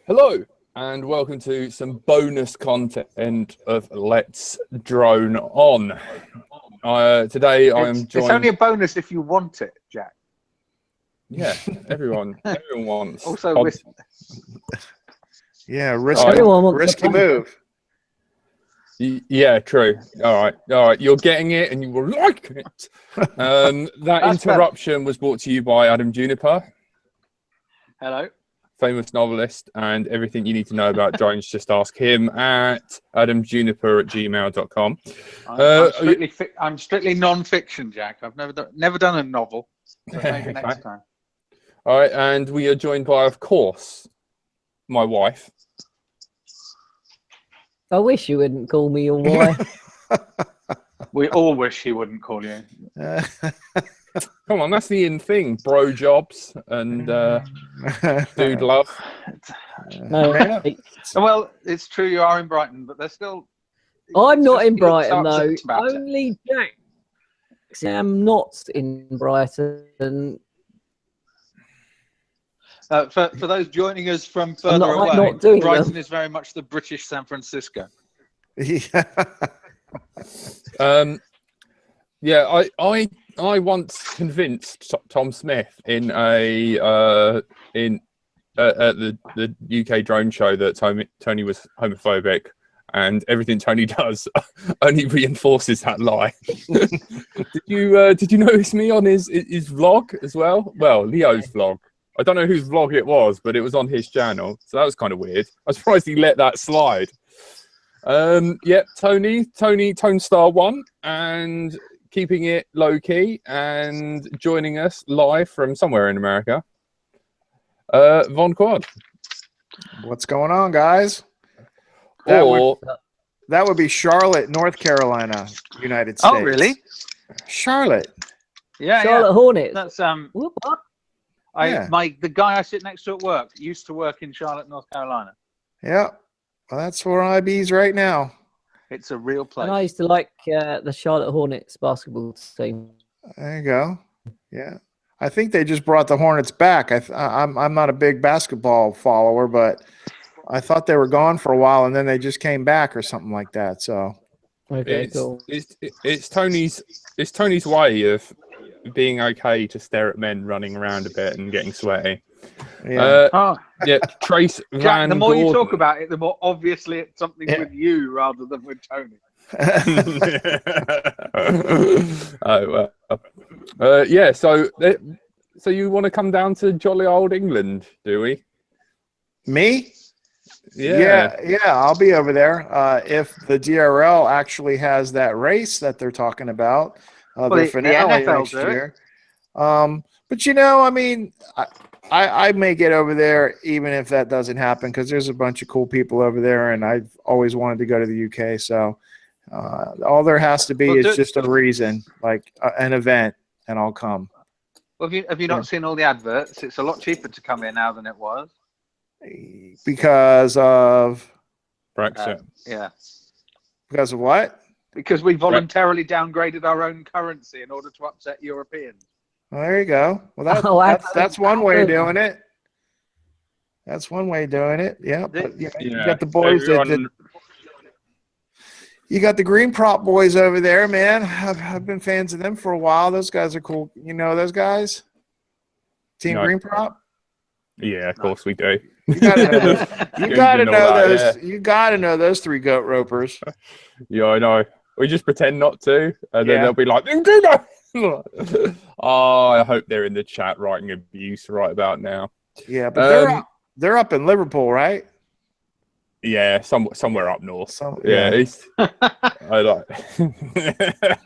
Hello, and welcome to some bonus content of Let's Drone On. Today I am joined... It's only a bonus if you want it, Jack. Yeah, everyone wants. Also, yeah, risky move. Yeah, true. All right. You're getting it, and you will like it. That interruption was brought to you by Adam Juniper. Hello. Famous novelist, and everything you need to know about drones, just ask him at adamjuniper@gmail.com. I'm strictly non-fiction, Jack. I've never done a novel. But maybe next time. All right, and we are joined by, of course, my wife. I wish you wouldn't call me your wife. We all wish he wouldn't call you. Come on, that's the in thing. Bro jobs and dude love. No, Well, it's true you are in Brighton, but they're still... I'm not in Brighton, though. Only Jack. I'm not in Brighton. For those joining us from further away, Brighton is very much the British San Francisco. Yeah. I once convinced Tom Smith in at the UK drone show that Tony was homophobic, and everything Tony does only reinforces that lie. Did you notice me on his vlog as well? Well, Leo's vlog. I don't know whose vlog it was, but it was on his channel, so that was kind of weird. I was surprised he let that slide. Yep, Tone Star 1, and keeping it low key, and joining us live from somewhere in America, Von Quad. What's going on, guys? That would be Charlotte, North Carolina, United States. Oh, really? Charlotte. Yeah, Charlotte Hornets. That's What? the guy I sit next to at work used to work in Charlotte, North Carolina. Yeah, well, that's where IB's right now. It's a real place. And I used to like the Charlotte Hornets basketball team. There you go. Yeah, I think they just brought the Hornets back. I'm not a big basketball follower, but I thought they were gone for a while, and then they just came back or something like that. So okay, cool. It's Tony's way of being okay to stare at men running around a bit and getting sweaty. Yeah. Yeah. Trace Jack, Van the more Gordon. you talk about it, the more obviously it's something with you rather than with Tony. Oh well. Yeah. So you want to come down to jolly old England, do we? Me? Yeah. I'll be over there if the DRL actually has that race that they're talking about. The finale next year. But I mean, I may get over there even if that doesn't happen, because there's a bunch of cool people over there, and I've always wanted to go to the UK. So all there has to be is just a reason, like an event, and I'll come. Well, have you not seen all the adverts? It's a lot cheaper to come here now than it was. Because of Brexit. Yeah. Because of what? Because we voluntarily downgraded our own currency in order to upset Europeans. Well, there you go. Well, that's one way of doing it. That's one way of doing it. Yeah. But, you got the boys you got the Green Prop boys over there, man. I've been fans of them for a while. Those guys are cool. You know those guys? Team Green Prop? Yeah, of course we do. You gotta know those. You gotta know those three goat ropers. Yeah, I know. We just pretend not to, and then they'll be like, "You do that." Oh, I hope they're in the chat writing abuse right about now. Yeah, but they're up in Liverpool, right? Yeah, somewhere up north. I like.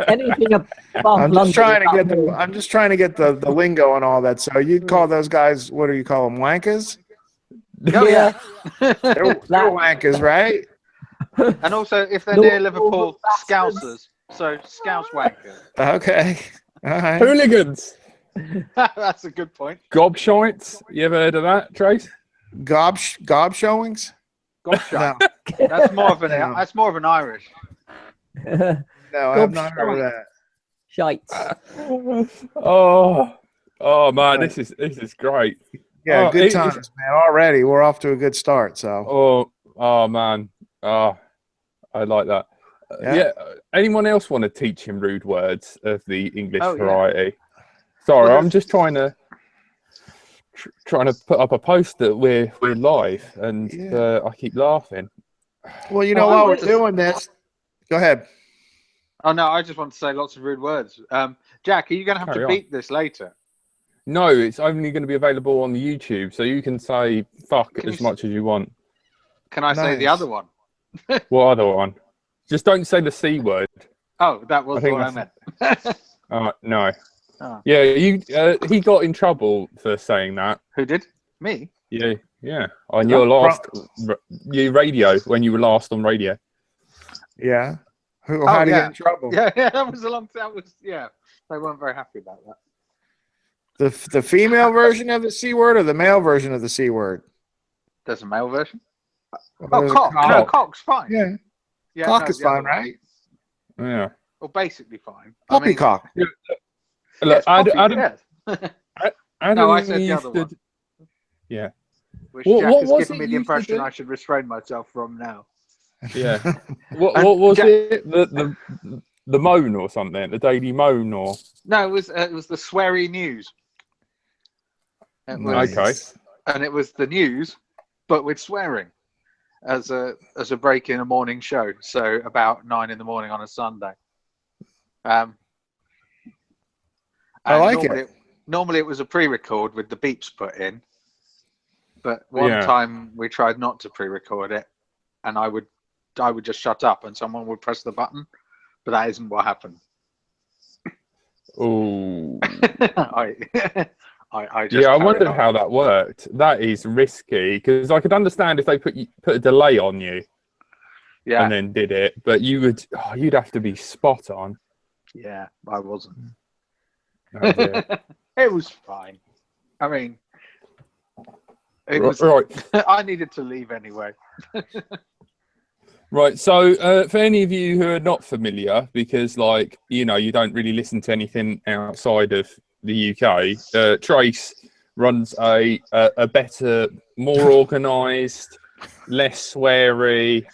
Anything above I'm just trying to get the lingo and all that. So you'd call those guys, what do you call them, wankers? Oh, yeah. They're wankers, right? And also, if they're near Liverpool, Scousers. So Scouse wankers. Okay. All right. Hooligans. That's a good point. Gobshites. You ever heard of that, Trace? Gob showings? No. That's more of an Irish. No, I've not heard of that. Shite. Oh man, this is great. Yeah, good times, man. Already, we're off to a good start. So. Oh man. Oh, I like that. Yeah. Anyone else want to teach him rude words of the English variety? Sorry, I'm just trying to put up a post that we're live, and I keep laughing. Well, you know, while we're doing this, go ahead. Oh no, I just want to say lots of rude words. Jack, are you going to have to beat this later? No, it's only going to be available on the YouTube, so you can say fuck as much as you want. Can I say the other one? What other one? Just don't say the C word. Oh, that was what I meant. No. Oh. Yeah, he got in trouble for saying that. Who did? Me? Yeah. On your last radio, when you were last on radio. Yeah. How did you get in trouble? Yeah, that was a long time. They weren't very happy about that. The female version of the C word or the male version of the C word? There's a male version. Well, cock. No, cock's fine. Yeah, cock is fine, right? Yeah. Well, basically fine. Poppycock. Look, yes, Adam, no, I said the other one. Yeah. Which Jack has given me the impression I should restrain myself from now. Yeah. What was it? The moan or something? The Daily Moan or? No, it was the Sweary News. Okay. And it was the news, but with swearing, as a break in a morning show. So about 9 in the morning on a Sunday. I like it. Normally it was a pre-record with the beeps put in, but one time we tried not to pre-record it, and I would just shut up and someone would press the button, but that isn't what happened. Oh. I wondered how that worked. That is risky, because I could understand if they put a delay on you, and then did it, but you'd have to be spot on. Yeah, I wasn't. Oh, dear. It was fine. I mean, it was right. I needed to leave anyway. Right, so for any of you who are not familiar, because you don't really listen to anything outside of the UK, Trace runs a better, more organised, less sweary,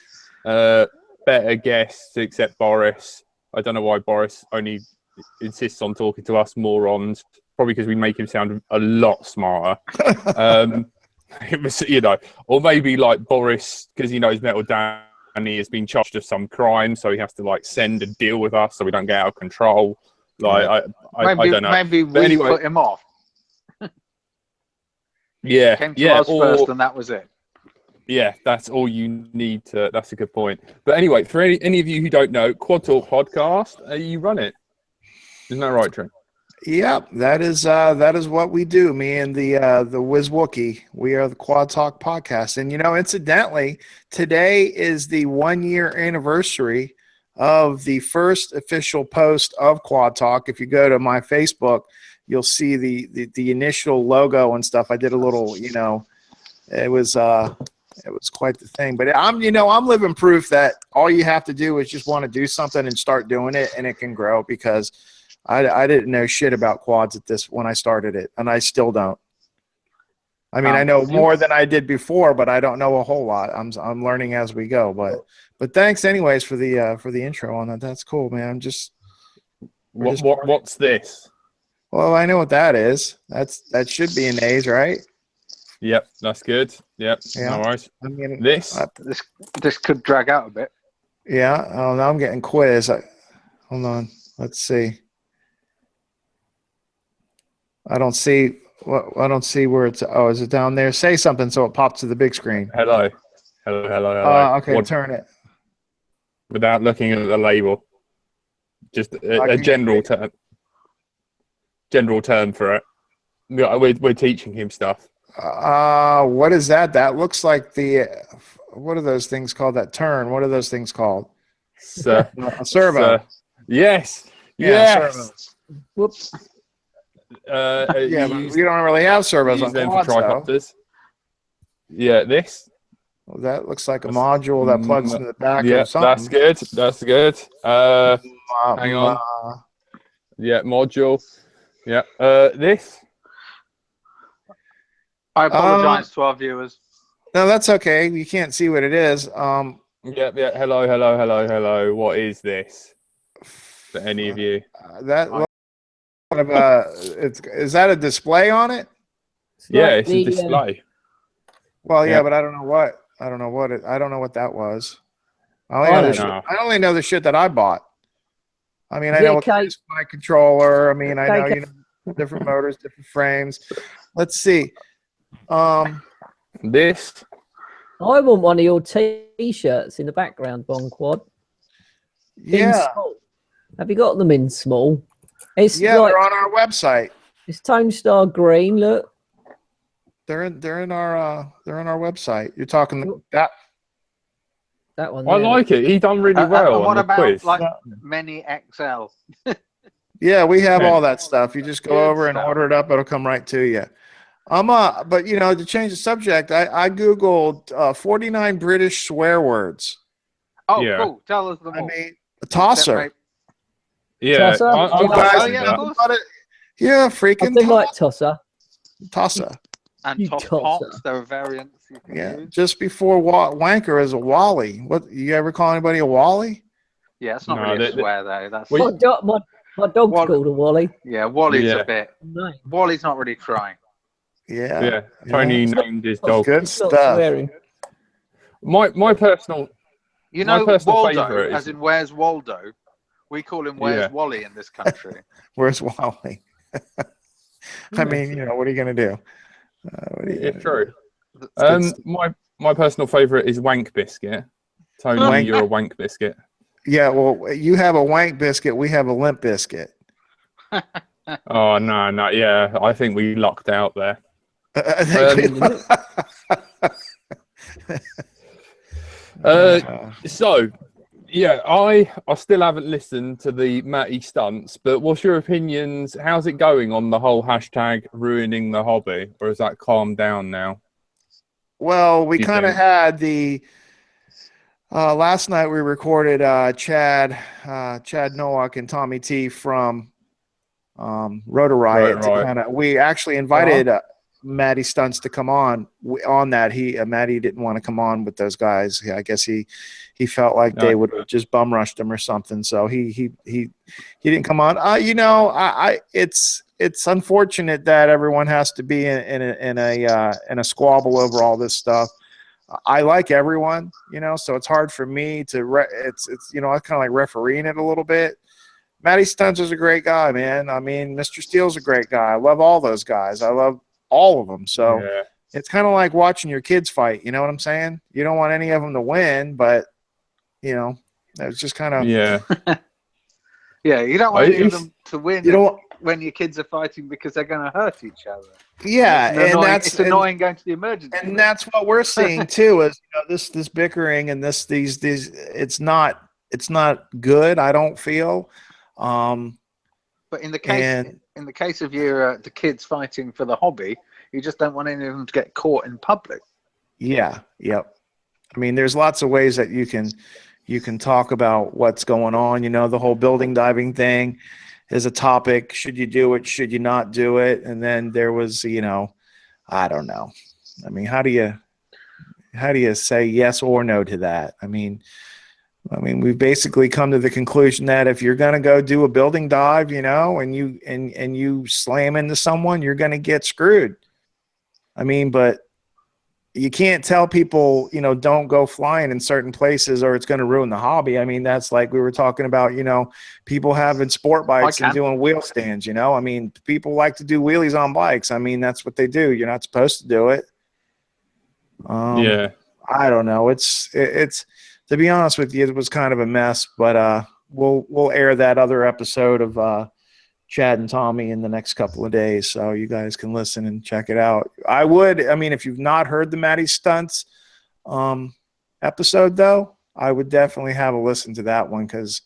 better guests, except Boris. I don't know why Boris only insists on talking to us morons. Probably because we make him sound a lot smarter. It was, or maybe like Boris, because he knows Metal Danny has been charged of some crime, so he has to send a deal with us so we don't get out of control. I don't know. Maybe we put him off. Yeah, came to us first, and that was it. Yeah, that's all you need to. That's a good point. But anyway, for any of you who don't know, Quad Talk Podcast, you run it. Isn't that right, Trent? Yep, that is what we do. Me and the Wiz Wookie, we are the Quad Talk Podcast. And incidentally, today is the 1-year anniversary of the first official post of Quad Talk. If you go to my Facebook, you'll see the initial logo and stuff. I did a little, it was quite the thing. But I'm living proof that all you have to do is just want to do something and start doing it, and it can grow, because I didn't know shit about quads when I started it, and I still don't. I mean, I know more than I did before, but I don't know a whole lot. I'm learning as we go. But thanks anyways for the intro on that. That's cool, man. What's this? Well, I know what that is. That should be an A's, right? Yep, that's good. Yep, yeah. No worries. I'm getting, this could drag out a bit. Yeah. Oh, now I'm getting quiz. Hold on. Let's see. I don't see where it's. Oh, is it down there? Say something so it pops to the big screen. Hello. Okay, turn it. Without looking at the label, just a general term. General term for it. We're teaching him stuff. What is that? That looks like what are those things called? That turn. What are those things called? A servo. Yes. Yeah, yes. Servo. Whoops. But we don't really have servos on quads, for tricopters. Yeah, this. Well, that looks like a module that plugs into the back of something. That's good. Hang on. Yeah, module. Yeah. This. I apologise to our viewers. No, that's okay. You can't see what it is. Yeah. Hello. What is this? For any of you? Is that a display on it? It's a display. Well, yeah, but I don't know what that was. I only know the shit that I bought. I mean, I know my controller. I mean, I know different motors, different frames. Let's see. This. I want one of your T-shirts in the background, Bon Quad. Yeah. Have you got them in small? They're on our website. It's Tone Star Green. Look. They're in our website. You're talking that one. I like it. He done really well on what the about quiz. like Mini XL? Yeah, we have all that stuff. You just go over and order it up. It'll come right to you. But to change the subject, I googled 49 British swear words. Oh, cool. Tell us them all. I mean, a tosser. Yeah, yeah, freaking. I do like tosser. Tosser. And toss. There are variants. You can use. Just before wanker is a wally. What, you ever call anybody a wally? Yeah, it's not really a swear though. That's my dog's called a Wally. Yeah, Wally's a bit. Wally's not really trying. Yeah. Tony named his dog. Good stuff. My personal. Waldo, favourite as in where's Waldo? We call him Where's Wally in this country. Where's Wally? I mean, what are you gonna do? True. My personal favourite is Wank Biscuit. Tony, you're a Wank Biscuit. Yeah, well, you have a Wank Biscuit. We have a Limp Biscuit. Oh no, yeah. I think we lucked out there. So, yeah, I still haven't listened to the Matty stunts, but what's your opinions? How's it going on the whole hashtag ruining the hobby, or has that calmed down now? Well, we kind of had the last night we recorded Chad Nowak and Tommy T from Rotor Riot. We actually invited Matty Stunts to come on that. Matty didn't want to come on with those guys. I guess he felt like they would have just bum rushed him or something. So he didn't come on. It's unfortunate that everyone has to be in a squabble over all this stuff. I like everyone, so it's hard for me to it's I kind of like refereeing it a little bit. Matty Stunts is a great guy, man. I mean, Mr. Steele's a great guy. I love all those guys. I love all of them. So it's kind of like watching your kids fight. You know what I'm saying? You don't want any of them to win, but it's just kind of yeah. You don't want any of them to win. When your kids are fighting because they're going to hurt each other. Yeah, it's annoying going to the emergency. And that's what we're seeing too. Is this bickering and these it's not good. I don't feel. But in the case of the kids fighting for the hobby, you just don't want any of them to get caught in public. Yeah. Yep. I mean, there's lots of ways that you can talk about what's going on. The whole building diving thing is a topic. Should you do it? Should you not do it? And then there was, I don't know. I mean, how do you say yes or no to that? I mean, we've basically come to the conclusion that if you're going to go do a building dive, and you slam into someone, you're going to get screwed. I mean, but you can't tell people, don't go flying in certain places or it's going to ruin the hobby. I mean, that's like we were talking about, people having sport bikes and doing wheel stands, I mean, people like to do wheelies on bikes. I mean, that's what they do. You're not supposed to do it. I don't know. It's to be honest with you, it was kind of a mess, but we'll air that other episode of Chad and Tommy in the next couple of days, so you guys can listen and check it out. I mean, if you've not heard the Matty Stunts episode, though, I would definitely have a listen to that one because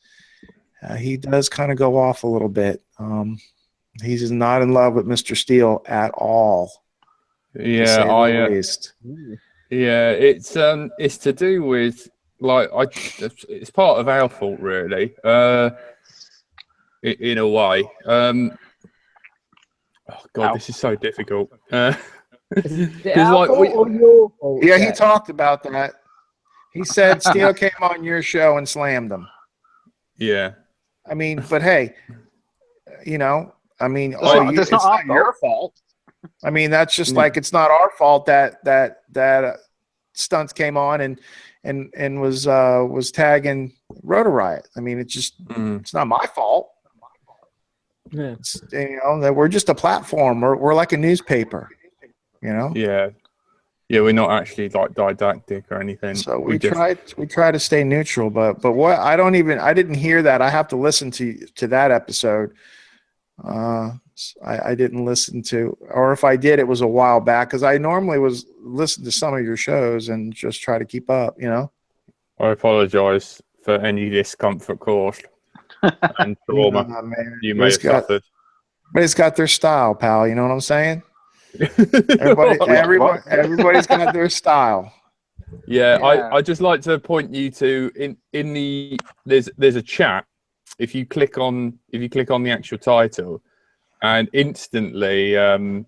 he does kind of go off a little bit. He's not in love with Mr. Steele at all. Yeah, it's to do with it's part of our fault, really. In a way. Oh God, this is so difficult. Is it 'Cause, our like, fault or your fault? Yeah, he Jack? talked about that. He said Steele came on your show and slammed him. Yeah. I mean, but hey, you know, I mean, That's not our your fault. I mean, that's just like it's not our fault that Stunts came on and was tagging Rotor Riot. I mean, it's just it's not my fault. Yeah. It's, you know, that we're just a platform. We're like a newspaper. You know. Yeah. Yeah, we're not actually like didactic or anything. So we try to stay neutral, but what I didn't hear that. I have to listen to that episode. I didn't listen to, or if I did, it was a while back because I normally listen to some of your shows and just try to keep up. You know. I apologise for any discomfort caused and trauma you may have suffered. But it's got their style, pal. You know what I'm saying? Everybody's got their style. Yeah, I just like to point you to in the there's a chat. If you click on the actual title, and instantly, hang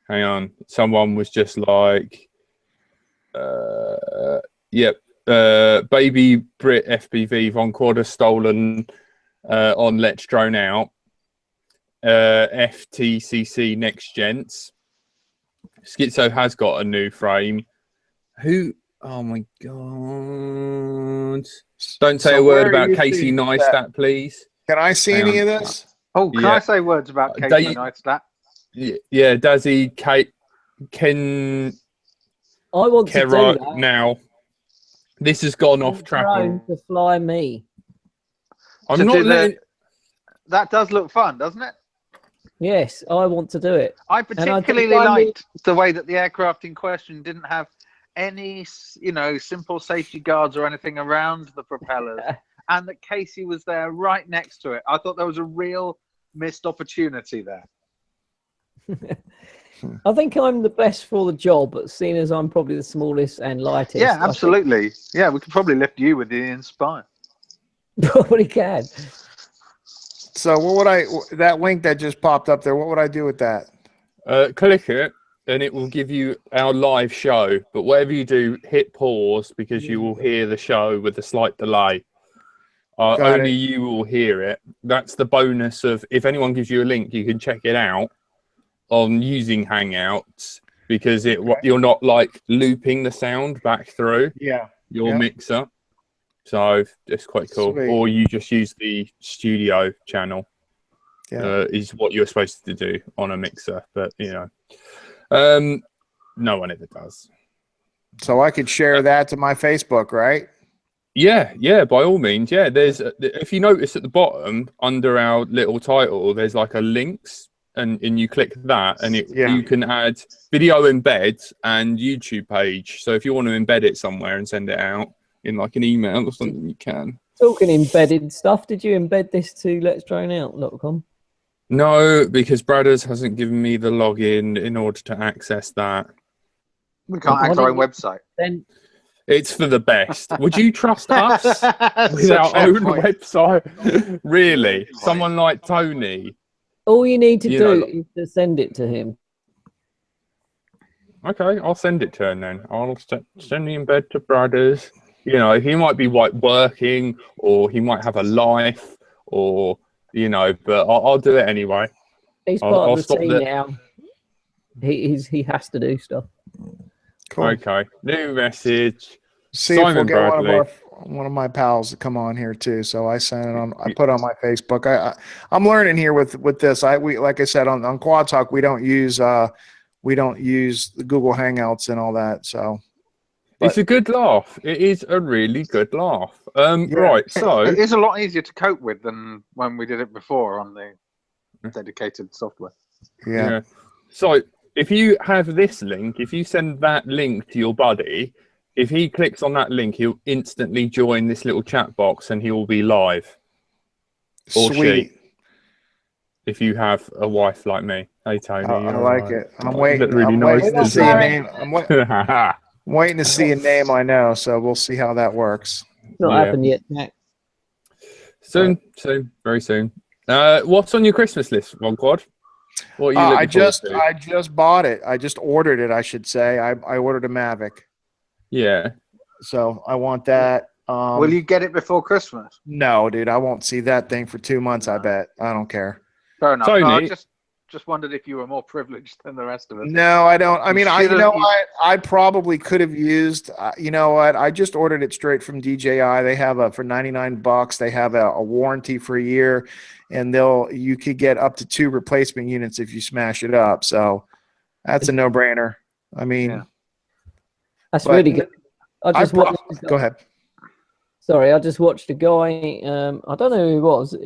on, someone was just like, baby Brit FPV Von Quad stolen on Let's Drone Out, FTCC Next Gents. Schizo has got a new frame. Who? Oh my god! Don't say a word about Casey Neistat, please. Can I see any of this? Oh, can I say words about Casey Neistat? Yeah, Dazzy, Ken. I want to do that. Now. This has gone off track. To fly me. I'm not letting. That does look fun, doesn't it? Yes, I want to do it. I particularly liked the way that the aircraft in question didn't have any, simple safety guards or anything around the propellers, and that Casey was there right next to it. I thought there was a real missed opportunity there. I think I'm the best for the job, but seeing as I'm probably the smallest and lightest. Yeah, absolutely. Yeah, we could probably lift you with the Inspire. Probably can. So that link that just popped up there, what would I do with that? Click it and it will give you our live show. But whatever you do, hit pause because you will hear the show with a slight delay. Only you will hear it. That's the bonus of if anyone gives you a link, you can check it out on using Hangouts because you're not like looping the sound back through your mixer. So it's quite cool. Sweet. Or you just use the studio channel. Is what you're supposed to do on a mixer, but no one ever does. So I could share that to my Facebook, right? Yeah, by all means. Yeah, there's if you notice at the bottom under our little title, there's like a links, and you click that, and you can add video embeds and YouTube page. So if you want to embed it somewhere and send it out in like an email or something, you can. Talking embedded stuff, did you embed this to letsdroneout.com? No, because Bradders hasn't given me the login in order to access that. We can't access our own website. Then it's for the best. Would you trust us with our own website? Really? Someone like Tony? All you need to do is to send it to him. Okay, I'll send it to him then. I'll send the embed to Bradders. He might be working, or he might have a life, or but I'll do it anyway. He's part of the team now. He has to do stuff. Cool. Okay. New message. See Simon if we'll get Bradley. one of my pals to come on here too. So I sent it on. I put on my Facebook. I'm learning here with this. We like I said on Quad Talk, we don't use the Google Hangouts and all that. So. It's a good laugh. It is a really good laugh. Right, so it is a lot easier to cope with than when we did it before on the dedicated software. Yeah. So if you have this link, if you send that link to your buddy, if he clicks on that link, he'll instantly join this little chat box and he will be live. Or Sweet. she. If you have a wife like me. Hey Tony. I like it. I'm waiting. Really I'm nice waiting to see a name. I'm waiting to see a name I know, so we'll see how that works. Not happened yet, Jack. Soon, very soon. What's on your Christmas list, Von Quad? What are you looking forward to? I just bought it. I just ordered it, I should say. I ordered a Mavic. Yeah. So I want that. Will you get it before Christmas? No, dude. I won't see that thing for 2 months, I bet. I don't care. Fair enough. Tony, No, I just wondered if you were more privileged than the rest of us. No, I don't. I mean, I probably could have used, you know what? I just ordered it straight from DJI. They have for $99, they have a warranty for a year, and you could get up to 2 replacement units if you smash it up. So that's a no-brainer. I mean, that's really good. Go ahead. Sorry, I just watched a guy. I don't know who he was,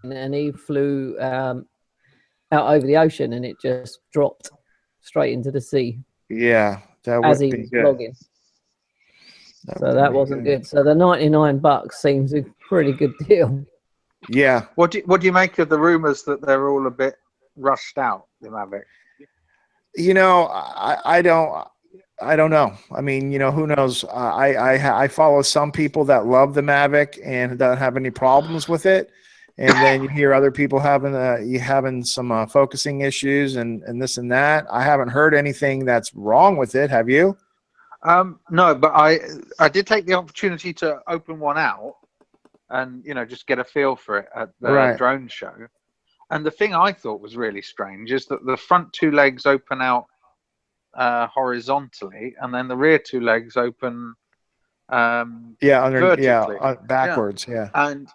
and he flew out over the ocean, and it just dropped straight into the sea. Yeah, that as would he be was good. vlogging. So that wasn't good. So the $99 seems a pretty good deal. Yeah. What do you make of the rumors that they're all a bit rushed out, the Mavic? You know, I don't know. I mean, you know, who knows? I follow some people that love the Mavic and don't have any problems with it, and then you hear other people having some focusing issues and this and that. I haven't heard anything that's wrong with it. Have you? No, but I did take the opportunity to open one out and, you know, just get a feel for it at the drone show. And the thing I thought was really strange is that the front 2 legs open out horizontally, and then the rear 2 legs open vertically. Backwards. Yeah. And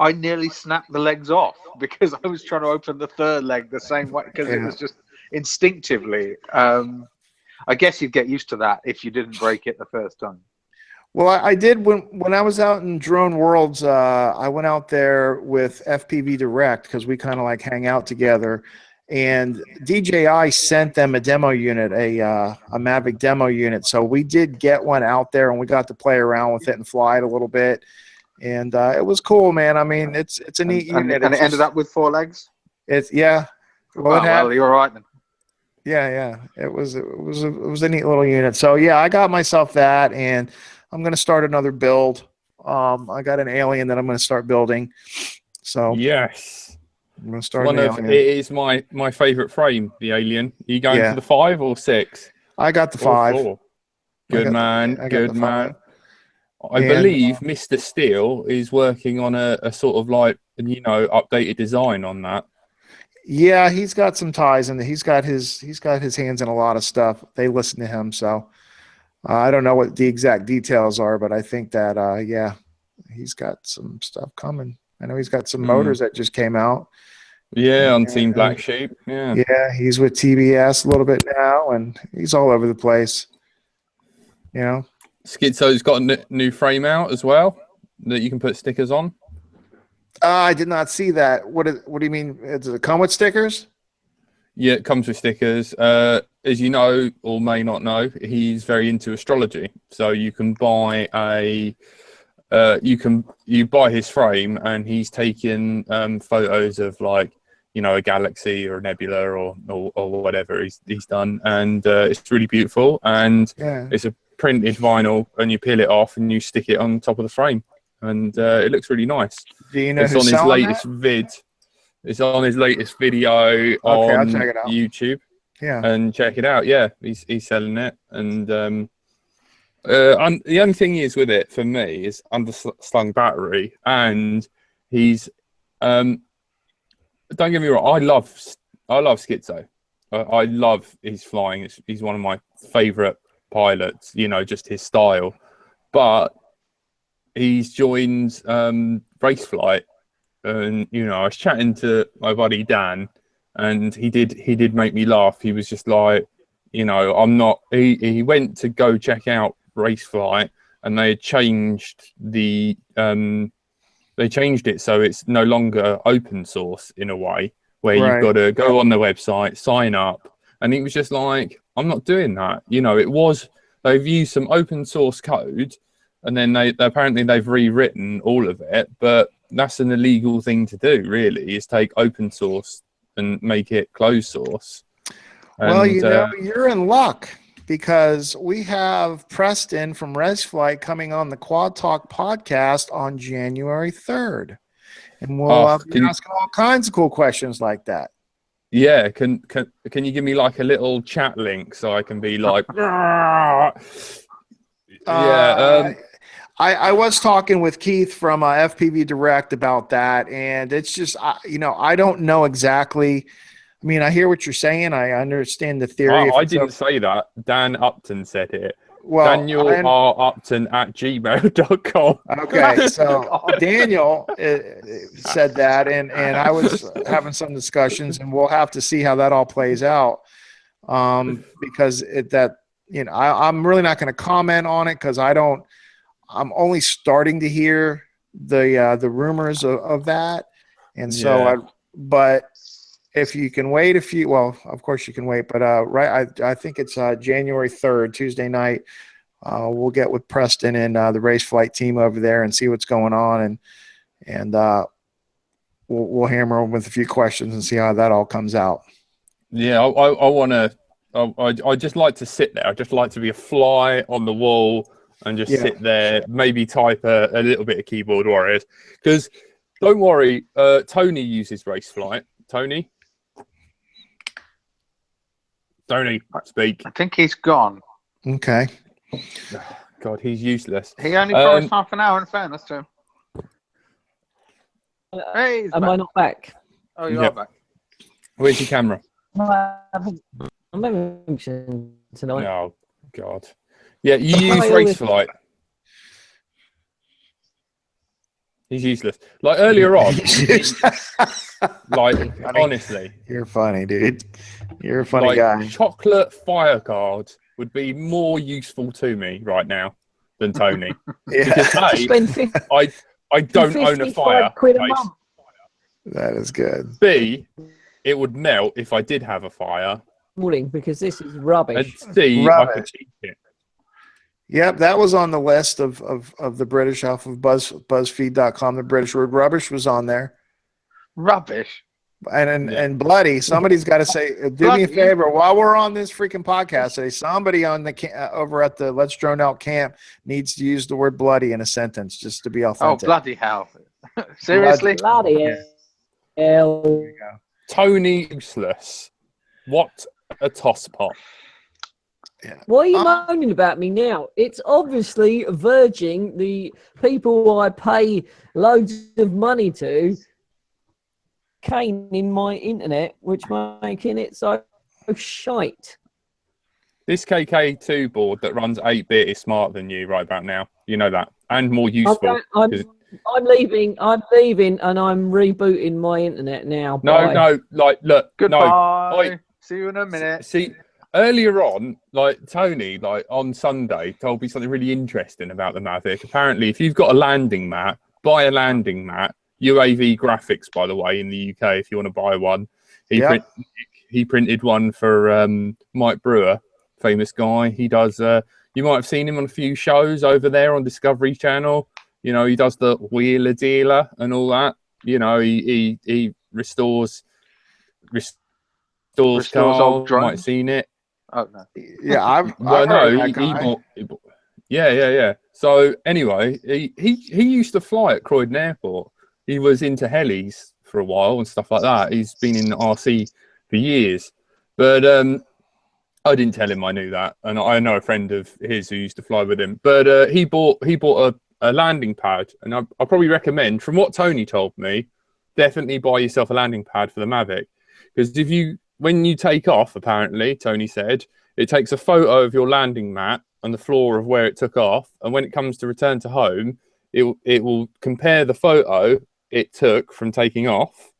I nearly snapped the legs off because I was trying to open the 3rd leg the same way because it was just instinctively. I guess you'd get used to that if you didn't break it the first time. Well, I did when I was out in Drone Worlds. I went out there with FPV Direct because we kind of like hang out together. And DJI sent them a demo unit, a Mavic demo unit. So we did get one out there, and we got to play around with it and fly it a little bit. And it was cool, man. I mean, it's a neat unit. And it ended up with 4 legs? Yeah. Well, you're right then. Yeah. It was a neat little unit. So yeah, I got myself that, and I'm gonna start another build. I got an alien that I'm gonna start building. So yes, I'm gonna start an alien. It is my favorite frame, the alien. Are you going for the 5 or 6? I got the 5. 4? Good man. Good man. I And, believe Mr. Steele is working on a sort of like, you know, updated design on that. Yeah, he's got some ties, and he's got his hands in a lot of stuff. They listen to him, so I don't know what the exact details are, but I think that yeah, he's got some stuff coming. I know he's got some motors that just came out. Yeah, on Team Black Sheep. Yeah. Yeah, he's with TBS a little bit now, and he's all over the place. You know, Schizo's got a new frame out as well that you can put stickers on. I did not see that. What do you mean? Does it come with stickers? Yeah, it comes with stickers. As you know, or may not know, he's very into astrology. So you can buy you buy his frame, and he's taken photos of, like, you know, a galaxy or a nebula or whatever he's done, and it's really beautiful. And it's a printed vinyl, and you peel it off and you stick it on top of the frame, and it looks really nice. Do you know it's on his latest vid? It's on his latest video on YouTube. Yeah, and check it out. Yeah, he's selling it, and the only thing is with it for me is underslung battery, and he's don't get me wrong, I love Schizo. I love his flying. He's one of my favorite pilots. You know, just his style, but he's joined race flight. And, you know, I was chatting to my buddy Dan, and he did make me laugh. He was just like, you know, he went to go check out race flight, and they had changed it so it's no longer open source in a way, where you've got to go on the website, sign up, and he was just like, I'm not doing that. You know, they've used some open source code, and then they've rewritten all of it, but that's an illegal thing to do, really, is take open source and make it closed source. Well, you know, you're in luck, because we have Preston from ResFlight coming on the Quad Talk podcast on January 3rd. And we'll be asking all kinds of cool questions like that. Yeah, can you give me like a little chat link so I can be like, "Rah!" Yeah. I was talking with Keith from FPV Direct about that, and it's just I don't know exactly. I mean, I hear what you're saying. I understand the theory. I didn't say that. Dan Upton said it. Well, Daniel R. Upton at gmail.com. Okay, so Daniel said that, and I was having some discussions, and we'll have to see how that all plays out. Because I'm really not going to comment on it because I'm only starting to hear the rumors of that, and so but if you can wait well, of course you can wait, but I think it's January 3rd, Tuesday night. We'll get with Preston and the race flight team over there and see what's going on, and we'll hammer them with a few questions and see how that all comes out. Yeah, I want to. I just like to sit there. I just like to be a fly on the wall and just sit there, maybe type a little bit of keyboard warriors. Because don't worry, Tony uses race flight. Tony, speak. I think he's gone. Okay. God, he's useless. He only promised half an hour, in fairness to him. Hey, am I not back? Oh, you are back. Where's your camera? I'm having tonight. Oh, God. Yeah, you use race flight. He's useless. Like earlier on, like honestly, you're funny, dude. You're a funny guy. Chocolate fire cards would be more useful to me right now than Tony. Because I don't own a fire. £55 a month. That is good. B, it would melt if I did have a fire. Morning, because this is rubbish. And C, I could cheat it. Yep, that was on the list of the British off of BuzzFeed.com. The British word rubbish was on there. Rubbish. And bloody. Somebody's got to say, do me a favor while we're on this freaking podcast today. Somebody on the over at the Let's Drone Out camp needs to use the word bloody in a sentence just to be authentic. Oh, bloody hell! Seriously, bloody hell. Tony useless. What a tosspot. Yeah. Why are you moaning about me now? It's obviously verging the people I pay loads of money to caning my internet, which making it so shite. This KK2 board that runs 8-bit is smarter than you right about now. You know that. And more useful. I'm leaving, and I'm rebooting my internet now. No, like, look. Goodbye. No, see you in a minute. See, earlier on, like, Tony, like, on Sunday, told me something really interesting about the Mavic. Apparently, if you've got a landing mat, buy a landing mat. UAV graphics, by the way, in the UK, if you want to buy one. He printed one for Mike Brewer, famous guy. He does, you might have seen him on a few shows over there on Discovery Channel. You know, he does the wheeler dealer and all that. You know, he restores cars. Old drones. You might have seen it. Oh no. Yeah, I've heard he bought. Yeah. So anyway, he used to fly at Croydon Airport. He was into helis for a while and stuff like that. He's been in RC for years, but I didn't tell him I knew that. And I know a friend of his who used to fly with him. But he bought a landing pad, and I'll probably recommend, from what Tony told me, definitely buy yourself a landing pad for the Mavic, because when you take off, apparently Tony said, it takes a photo of your landing mat and the floor of where it took off, and when it comes to return to home, it will compare the photo it took from taking off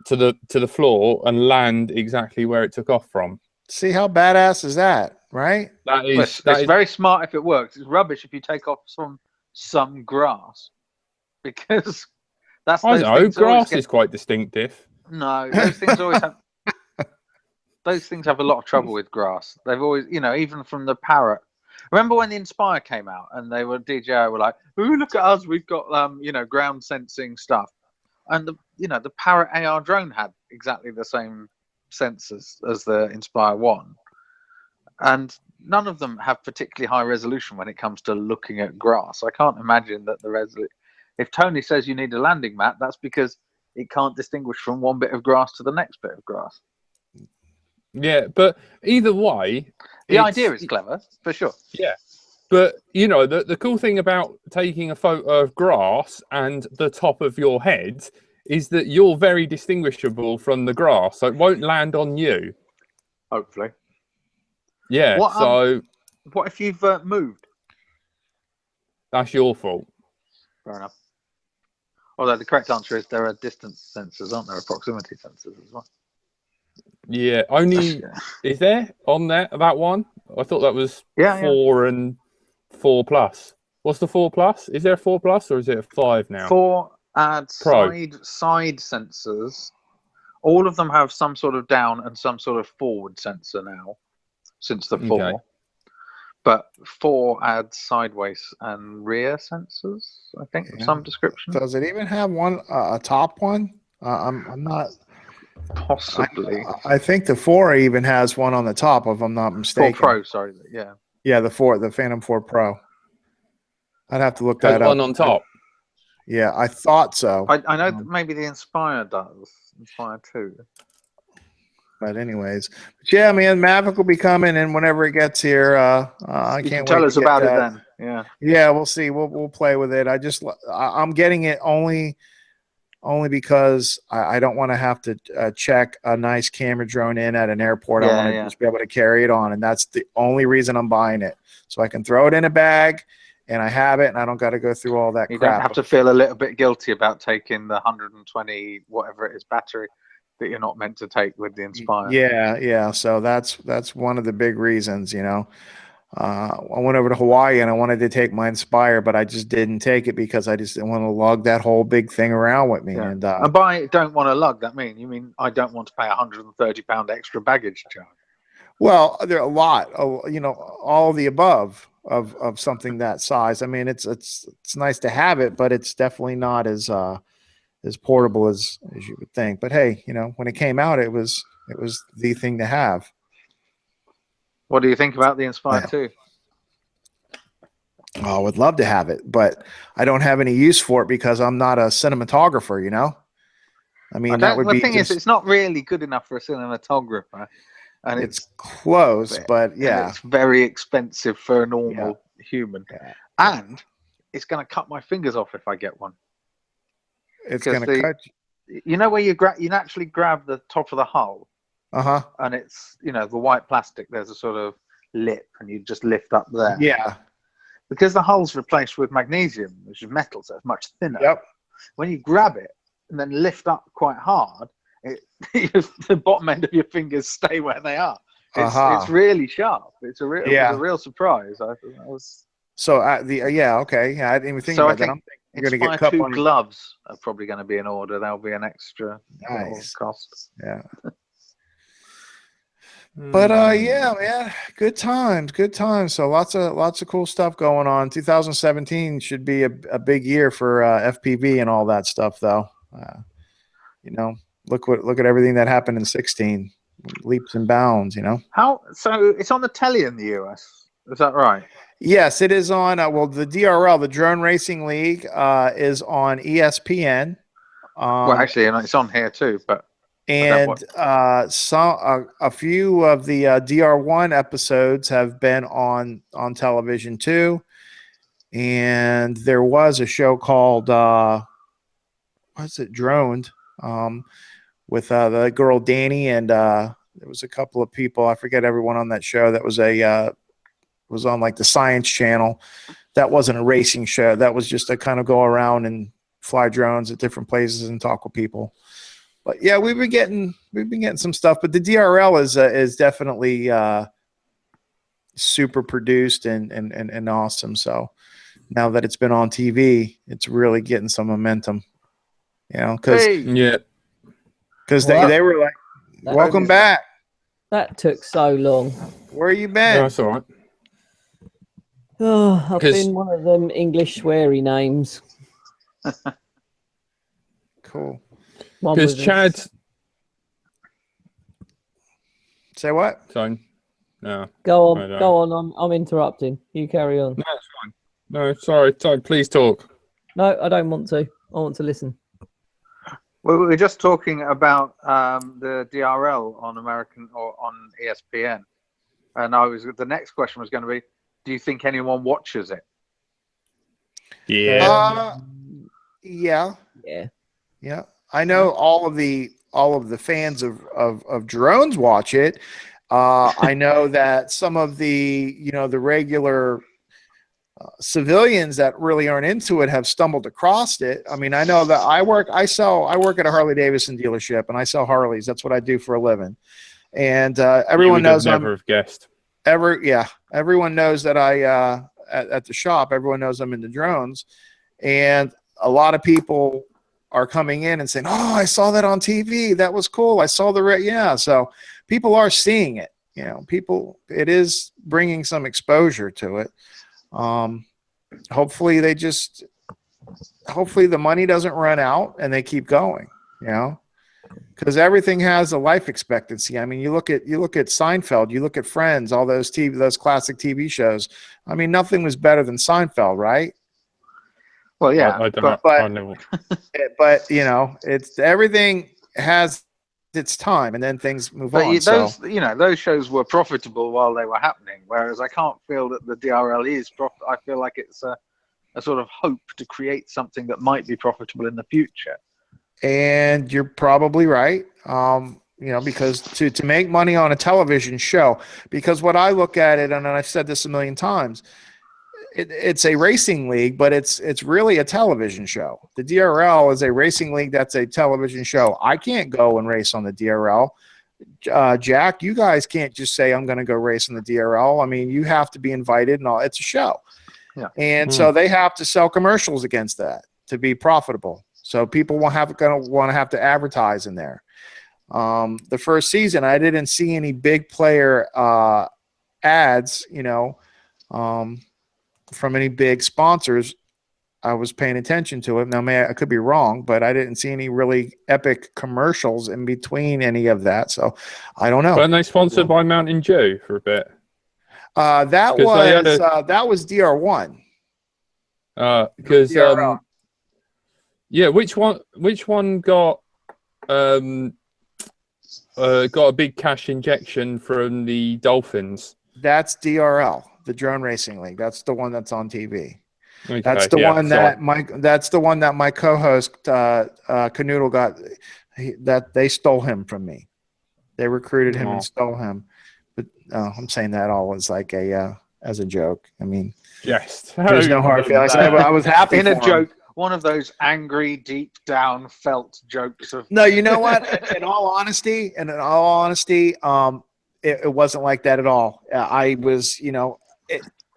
to the floor and land exactly where it took off from. See how badass is that, right? It's very smart if it works. It's rubbish if you take off some grass, because that's. I don't know. Grass is quite distinctive. No, those things always have. Those things have a lot of trouble with grass. They've always, even from the Parrot. Remember when the Inspire came out and DJI were like, "Ooh, look at us! We've got ground sensing stuff," and the Parrot AR drone had exactly the same sensors as the Inspire 1, and none of them have particularly high resolution when it comes to looking at grass. I can't imagine that if Tony says you need a landing mat, that's because it can't distinguish from one bit of grass to the next bit of grass. Yeah, but either way, the idea is clever for sure. Yeah, but you know, the cool thing about taking a photo of grass and the top of your head is that you're very distinguishable from the grass, so it won't land on you. Hopefully. Yeah. What if you've moved? That's your fault. Fair enough. Although the correct answer is there are distance sensors, aren't there? Proximity sensors as well. Yeah, only is there on that one? I thought that was 4 and 4+. What's the 4+? Is there a 4+ or is it a 5 now? 4 adds side sensors. All of them have some sort of down and some sort of forward sensor now, since the 4. Okay. But 4 adds sideways and rear sensors, I think, of some description. Does it even have one a top one? I'm not. Possibly. I think the 4 even has one on the top, if I'm not mistaken. 4 Pro, sorry. Yeah. Yeah, the Phantom 4 Pro. I'd have to look that up. One on top. Yeah, I thought so. I know that maybe the Inspire does. Inspire 2. But anyways, yeah, man, Mavic will be coming, and whenever it gets here, I can't wait. Tell us about it then. Yeah. Yeah, we'll see. We'll play with it. I'm getting it only because I don't want to have to check a nice camera drone in at an airport. I want to just be able to carry it on, and that's the only reason I'm buying it. So I can throw it in a bag, and I have it, and I don't got to go through all that crap. You don't have to feel a little bit guilty about taking the 120 whatever it is battery that you're not meant to take with the Inspire. Yeah. So that's one of the big reasons, you know. I went over to Hawaii and I wanted to take my Inspire, but I just didn't take it because I just didn't want to lug that whole big thing around with me. Yeah. And by don't want to lug, you mean I don't want to pay £130 extra baggage charge? Well, there are a lot, you know, all the above of something that size. I mean, it's nice to have it, but it's definitely not as portable as you would think. But hey, you know, when it came out, it was the thing to have. What do you think about the Inspire 2? Oh, I would love to have it, but I don't have any use for it because I'm not a cinematographer, you know? I mean, that would be... The thing is, it's not really good enough for a cinematographer. And it's close, but yeah. It's very expensive for a normal human. Yeah. And it's going to cut my fingers off if I get one. It's going to cut... You know where you naturally grab the top of the hull? And it's, you know, the white plastic, there's a sort of lip and you just lift up there. Yeah. Because the hull's replaced with magnesium, which is metal, so it's much thinner. Yep. When you grab it and then lift up quite hard, the bottom end of your fingers stay where they are. It's really sharp. It's a real surprise. I was... So I didn't even think about that. I'm thinking you're going to get Inspire 2 gloves are probably going to be in order. That'll be an extra cost. Yeah. But yeah, man, good times. So lots of cool stuff going on. 2017 should be a big year for FPV and all that stuff, though. You know, look at everything that happened in 16, leaps and bounds. You know. So it's on the telly in the US. Is that right? Yes, it is on. Well, the DRL, the Drone Racing League, is on ESPN. Well, actually, it's on here too, but. And a few of the DR1 episodes have been on television too. And there was a show called what's it, Droned, with the girl Danny, and there was a couple of people, I forget everyone on that show. That was was on like the Science Channel. That wasn't a racing show. That was just to kind of go around and fly drones at different places and talk with people. But yeah, we've been getting some stuff, but the DRL is definitely super produced and awesome. So now that it's been on TV, it's really getting some momentum. You know, because they were like, "Welcome back." That took so long. Where you been? No, that's all right. Oh, I've been one of them English sweary names. Cool. Because Chad. Say what? Sorry. No. Go on. I'm interrupting. You carry on. No, it's fine. No, sorry. Please talk. No, I don't want to. I want to listen. Well, we were just talking about the DRL on American or on ESPN, and the next question was going to be, do you think anyone watches it? Yeah. Yeah. Yeah. Yeah. I know all of the fans of drones watch it. I know that some of the the regular civilians that really aren't into it have stumbled across it. I mean, I know that I work at a Harley Davidson dealership, and I sell Harleys. That's what I do for a living. And everyone knows never have guessed. Everyone knows that I at the shop. Everyone knows I'm into drones, and a lot of people are coming in and saying, "Oh, I saw that on TV. That was cool. I saw the So people are seeing it. It is bringing some exposure to it. Hopefully the money doesn't run out and they keep going, because everything has a life expectancy. I mean, you look at Seinfeld, you look at Friends, all those classic TV shows. I mean, nothing was better than Seinfeld, right? Well, yeah, I know. But it's everything has its time, and then things move on. Those shows were profitable while they were happening, whereas I can't feel that the DRL is profitable. I feel like it's a sort of hope to create something that might be profitable in the future. And you're probably right. Because to make money on a television show, because what I look at it, and I've said this a million times, it's a racing league, but it's really a television show. The DRL is a racing league that's a television show. I can't go and race on the DRL. Jack, you guys can't just say, I'm going to go race on the DRL. I mean, you have to be invited and all. It's a show. Yeah. And so they have to sell commercials against that to be profitable. So people going to want to have to advertise in there. The first season, I didn't see any big player ads, from any big sponsors. I was paying attention to it. Now, I could be wrong, but I didn't see any really epic commercials in between any of that. So I don't know. Weren't they sponsored by Mountain Dew for a bit? That was DR1. Because which one got a big cash injection from the Dolphins? That's DRL, the Drone Racing League. That's the one that's on TV. Okay, that's the one that my co-host Canoodle got. That they stole him from me. They recruited him and stole him. But I'm saying that all as like as a joke. I mean, yes, there's no hard feelings. I was happy in for a joke. him. One of those angry, deep down felt jokes of. No, you know what? In all honesty, it wasn't like that at all. I was,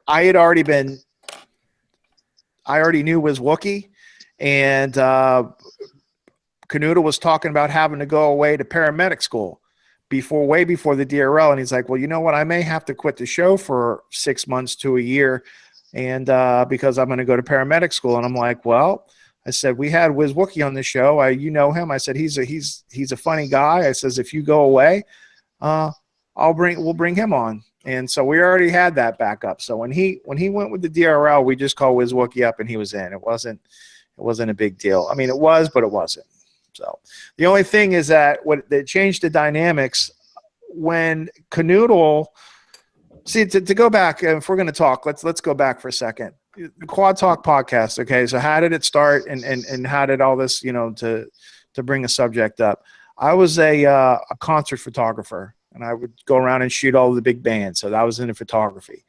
I already knew was Wookiee, and Canoodle was talking about having to go away to paramedic school way before the DRL, and he's like, well, you know what? I may have to quit the show for 6 months to a year, and because I'm going to go to paramedic school. And I'm like, well, I said, we had Wiz Wookiee on the show. You know him. I said, he's a funny guy. I says, if you go away, we'll bring him on. And so we already had that backup. So when he went with the DRL, we just called Wiz Wookiee up and he was in. It wasn't a big deal. I mean, it was, but it wasn't. So the only thing is that they changed the dynamics when Canoodle. See, to go back, if we're going to talk, let's go back for a second. The Quad Talk podcast. Okay, so how did it start, and how did all this, to bring a subject up? I was a concert photographer, and I would go around and shoot all the big bands. So I was into photography,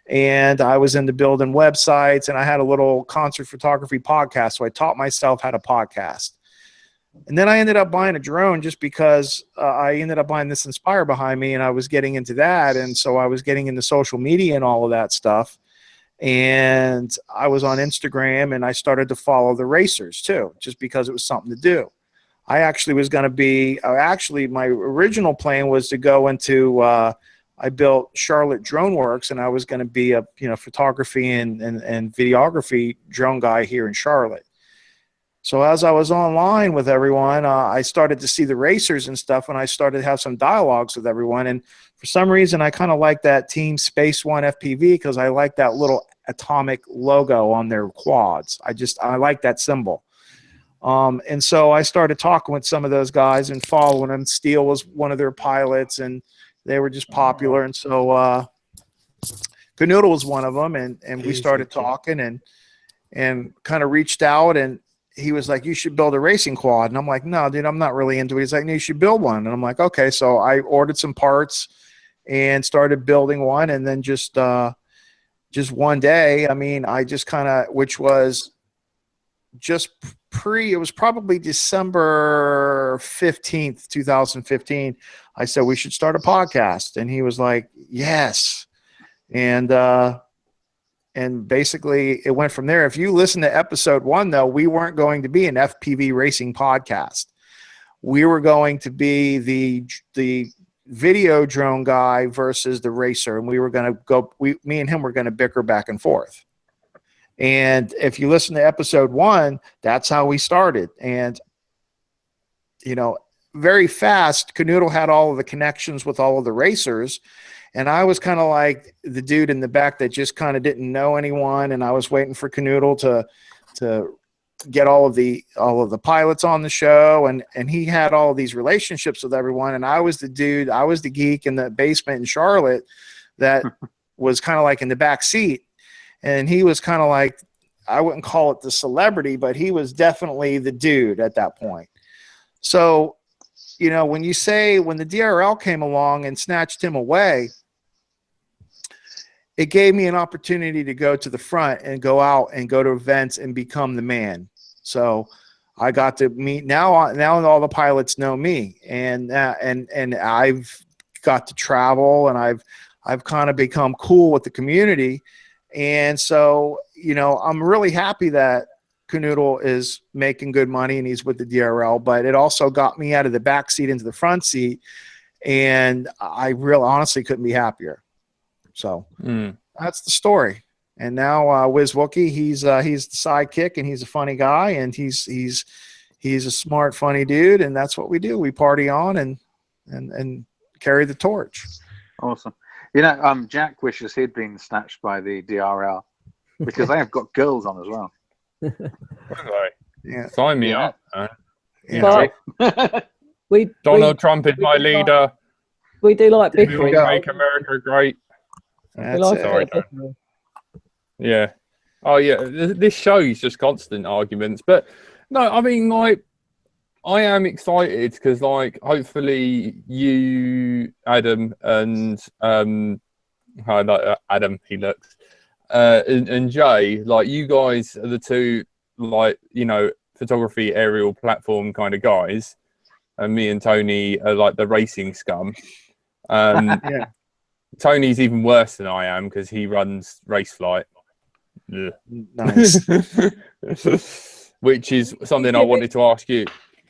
and I was into building websites, and I had a little concert photography podcast. So I taught myself how to podcast. And then I ended up buying a drone just because I ended up buying this Inspire behind me, and I was getting into that. And so I was getting into social media and all of that stuff. And I was on Instagram, and I started to follow the racers too, just because it was something to do. I actually was going to be my original plan was to go into I built Charlotte Drone Works, and I was going to be a photography and videography drone guy here in Charlotte. So as I was online with everyone, I started to see the racers and stuff, and I started to have some dialogues with everyone. And for some reason, I kind of like that Team Space One FPV because I like that little atomic logo on their quads. I like that symbol. And so I started talking with some of those guys and following them. Steele was one of their pilots, and they were just popular. And so Canoodle was one of them, and we started talking and kind of reached out, and he was like, you should build a racing quad. And I'm like, no, dude, I'm not really into it. He's like, no, you should build one. And I'm like, okay. So I ordered some parts and started building one. And then just one day, I mean, I just kind of, which was just it was probably December 15th, 2015. I said, we should start a podcast. And he was like, yes. And basically it went from there. If you listen to episode 1, though, we weren't going to be an FPV racing podcast. We were going to be the video drone guy versus the racer. And we were going to go, me and him were going to bicker back and forth. And if you listen to episode 1, that's how we started. And, you know, very fast, Canoodle had all of the connections with all of the racers. And I was kind of like the dude in the back that just kind of didn't know anyone. And I was waiting for Canoodle to get all of the pilots on the show. And he had all of these relationships with everyone. And I was the dude, I was the geek in the basement in Charlotte that was kind of like in the back seat. And he was kind of like, I wouldn't call it the celebrity, but he was definitely the dude at that point. So, you know, when the DRL came along and snatched him away, it gave me an opportunity to go to the front and go out and go to events and become the man. So I got to meet now all the pilots know me, and I've got to travel, and I've kind of become cool with the community. And so, you know, I'm really happy that Canoodle is making good money and he's with the DRL, but it also got me out of the back seat into the front seat, and I really honestly couldn't be happier. So that's the story. And now Wiz Wookie, he's the sidekick, and he's a funny guy, and he's a smart, funny dude, and that's what we do. We party on and carry the torch. Awesome. You know, Jack wishes he'd been snatched by the DRL because they have got girls on as well. Yeah. Sign me up. Yeah. Donald Trump is my leader. We do like We bickering. will make America great. That's it. Yeah. Oh, yeah. This show is just constant arguments. But no, I mean, like, I am excited because, like, hopefully you, Adam, and I like Adam, he looks, and Jay, like, you guys are the two, like, you know, photography aerial platform kind of guys, and me and Tony are like the racing scum. Yeah. Tony's even worse than I am because he runs race flight. Ugh. Nice. Which is something I wanted to ask you.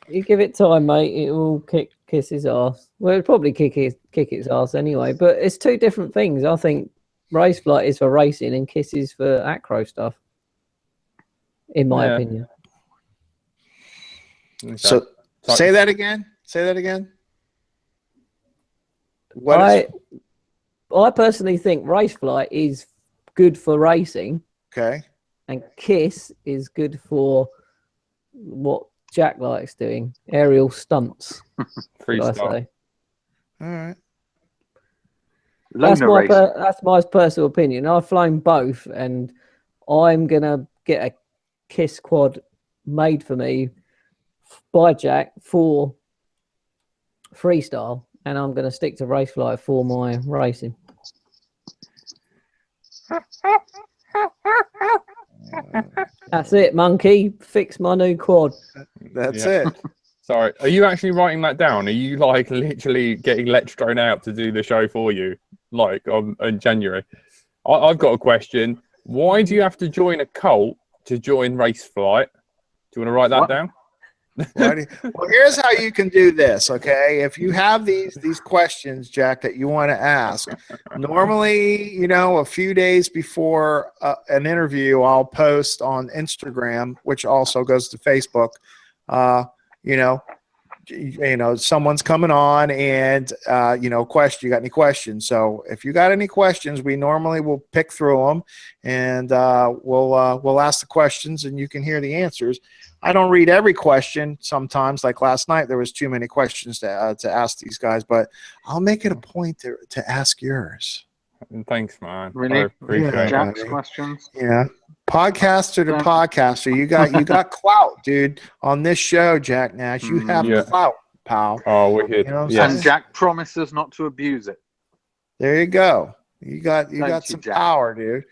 You give it time, mate. It will kiss his ass. Well, it'll probably kick its ass anyway. But it's two different things. I think race flight is for racing and kiss is for acro stuff. In my opinion. Okay. So say that again. Say that again. I personally think race flight is good for racing. Okay. And kiss is good for what Jack likes doing, aerial stunts. Freestyle. All right. That's my personal opinion. I've flown both, and I'm gonna get a kiss quad made for me by Jack for freestyle, and I'm gonna stick to race flight for my racing. That's it, monkey. Fix my new quad. That's it. Sorry, are you actually writing that down? Are you like literally getting Let's Drone out to do the show for you, like in January? I've got a question. Why do you have to join a cult to join race flight? Do you want to write that down? Well, here's how you can do this, okay? If you have these questions, Jack, that you want to ask, normally, you know, a few days before an interview, I'll post on Instagram, which also goes to Facebook. You know, someone's coming on, and you got any questions? So if you got any questions, we normally will pick through them, and we'll ask the questions, and you can hear the answers. I don't read every question. Sometimes, like last night, there was too many questions to ask these guys, but I'll make it a point to ask yours. Thanks, man. Really? I appreciate it. Jack's questions. Yeah. Podcaster to podcaster. You got clout, dude, on this show, Jack Nash. You have clout, pal. Oh, wicked. You know what I'm And saying? Jack promises not to abuse it. There you go. You got Thank some you, Jack. power, dude.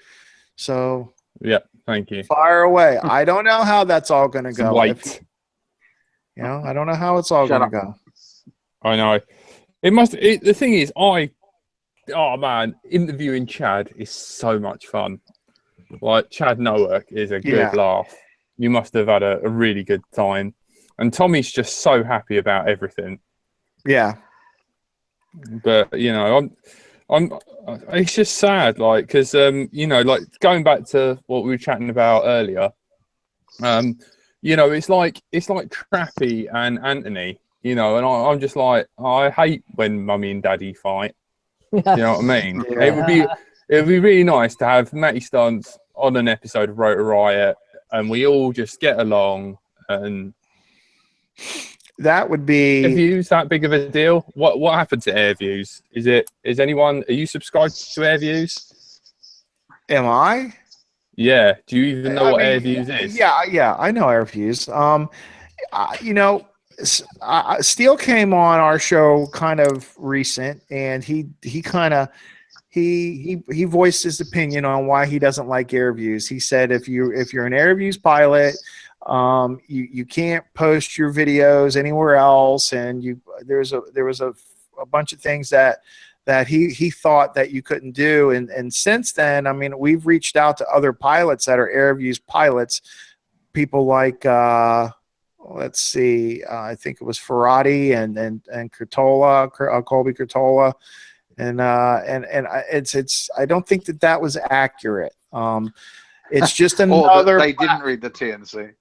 So Yeah, thank you. fire away. I don't know how that's all going to go. Wait. I don't know how it's all Shut going to up. go. I know. The thing is, oh man, interviewing Chad is so much fun. Like, Chad Nowak is a good laugh. You must have had a really good time. And Tommy's just so happy about everything. Yeah. But, you know, it's just sad, like, because, you know, like, going back to what we were chatting about earlier, you know, it's like Trappy and Anthony, you know, and I'm just like, I hate when Mummy and Daddy fight. You know what I mean? Yeah. It would be really nice to have Matty Stunts on an episode of Rotor Riot, and we all just get along. And that would be Airviews that big of a deal? What happened to Airviews? Are you subscribed to Airviews? Am I? Yeah. Do you even know what Airviews is? Yeah, I know Airviews. You know, Steele came on our show kind of recent, and he voiced his opinion on why he doesn't like Airviews. He said if you're an Airviews pilot, you can't post your videos anywhere else, and there was a bunch of things that he thought that you couldn't do, and since then, I mean, we've reached out to other pilots that are Airviews pilots, people like let's see, I think it was Ferrati and Curtola, Colby Curtola, and it's I don't think that was accurate. It's just another. They didn't read the TNC.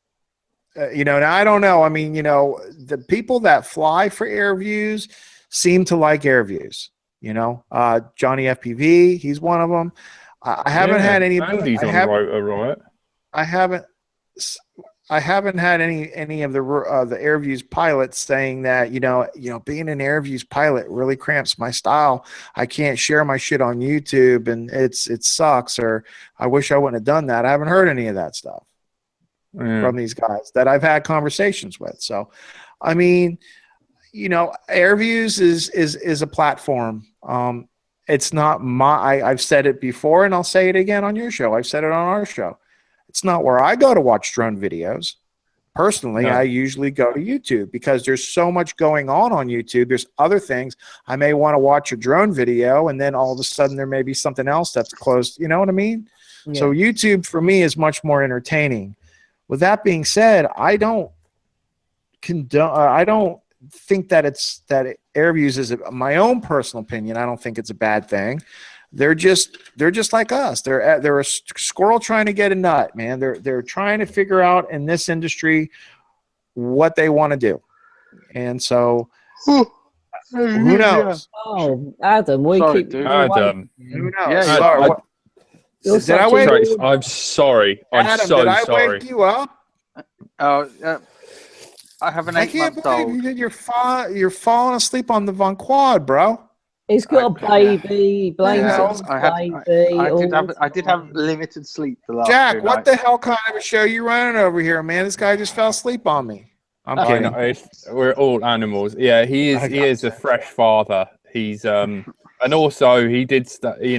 You know, now I don't know. I mean, you know, the people that fly for Airviews seem to like Airviews. You know, Johnny FPV, he's one of them. I haven't had any. Andy's on Rotor Riot. I haven't had any of the Airviews pilots saying that you know being an Airviews pilot really cramps my style. I can't share my shit on YouTube, and it sucks. Or I wish I wouldn't have done that. I haven't heard any of that stuff from these guys that I've had conversations with. So, I mean, you know, Airviews is a platform. It's not I've said it before, and I'll say it again on your show. I've said it on our show. It's not where I go to watch drone videos. Personally, I usually go to YouTube because there's so much going on YouTube. There's other things. I may want to watch a drone video, and then all of a sudden there may be something else that's close. You know what I mean? Yeah. So YouTube for me is much more entertaining. With that being said, I don't think that Airviews is my own personal opinion. I don't think it's a bad thing. They're just like us. They're a squirrel trying to get a nut, man. They're trying to figure out in this industry what they want to do, and so who knows? Oh, Adam, Adam. Who knows? Yeah, sorry. Did I wake? I'm sorry. Adam, so did I sorry. wake you up? I have an 8-month-old. I can't believe you're falling asleep on the Von Quad, bro. He's got a baby. Blames it on baby. I did have limited sleep the last Jack, 2 what nights. the hell kind of a show you running over here, man? This guy just fell asleep on me. I'm kidding. I know, we're all animals. Yeah, he is a fresh father. He's and also he did he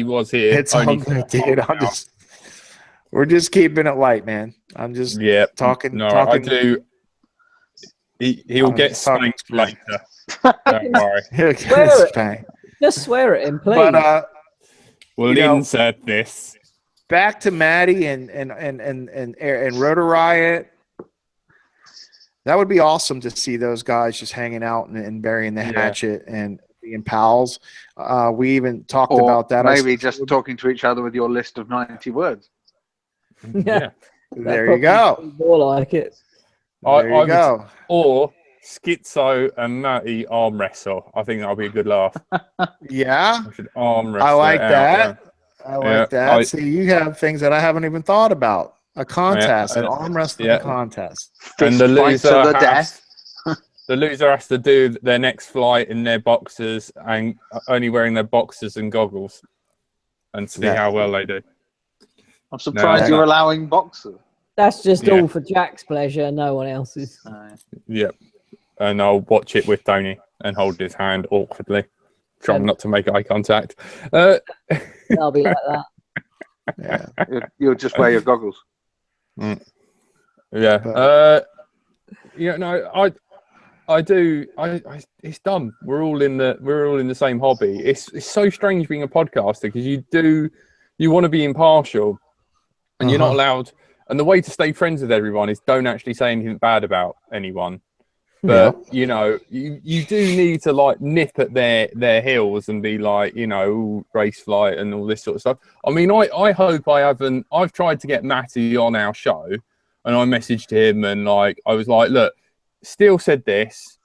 was here. It's only dude. We're just keeping it light, man. I'm just talking. No, talking, I do. He'll get spanked later. Don't worry. He'll get spanked. Just swear at him, please. But Lynn said this. Back to Maddie and Rotor Riot. That would be awesome to see those guys just hanging out and burying the hatchet and being pals. We even talked about that. Maybe just talking to each other with your list of 90 words. Yeah. There you go. More like it. There you go. Or Schizo and Matty arm wrestle. I think that'll be a good laugh. Yeah. I should arm wrestle. I like that. Yeah. I like that. See, you have things that I haven't even thought about. A contest, an Yeah, arm wrestling yeah. contest. And Fist the fight to loser the death. the loser has to do their next flight in their boxers and only wearing their boxers and goggles, and see Yeah. how well they do. I'm surprised Now- you're allowing boxers. That's just Yeah. all for Jack's pleasure, no one else's. Yeah, and I'll watch it with Tony and hold his hand awkwardly, trying not to make eye contact. I'll be like that. Yeah. You'll just wear your goggles. Yeah. But- Yeah. No, I do. It's dumb. We're all in the same hobby. It's so strange being a podcaster because you want to be impartial, and you're not allowed. And the way to stay friends with everyone is don't actually say anything bad about anyone. But you know, you do need to like nip at their heels and be like, you know, ooh, race flight and all this sort of stuff. I mean, I hope I haven't. I've tried to get Matty on our show, and I messaged him and like I was like, look, Steele said this.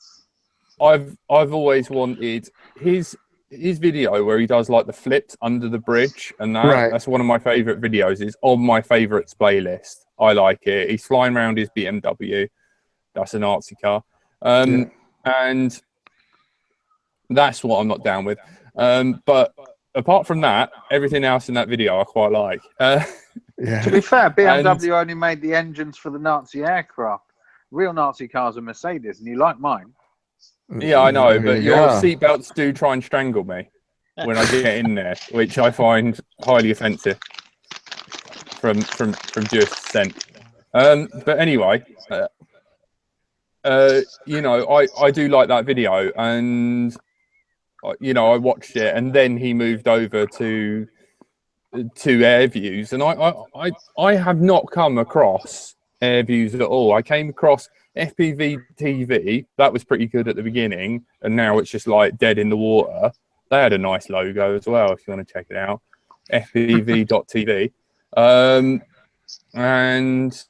I've always wanted his video where he does like the flips under the bridge, and that's one of my favorite videos. It's on my favorites playlist. I like it. He's flying around his BMW. That's an artsy car. And that's what I'm not down with. But apart from that, everything else in that video I quite like. To be fair, BMW only made the engines for the Nazi aircraft. Real Nazi cars are Mercedes, and you like mine. Yeah, I know, but your seatbelts do try and strangle me when I get in there, which I find highly offensive from Jewish descent. But anyway, you know, I do like that video, and you know, I watched it, and then he moved over to Airviews, and I have not come across Airviews at all. I came across FPV TV. That was pretty good at the beginning, and now it's just like dead in the water. They had a nice logo as well if you want to check it out. FPV.tv. And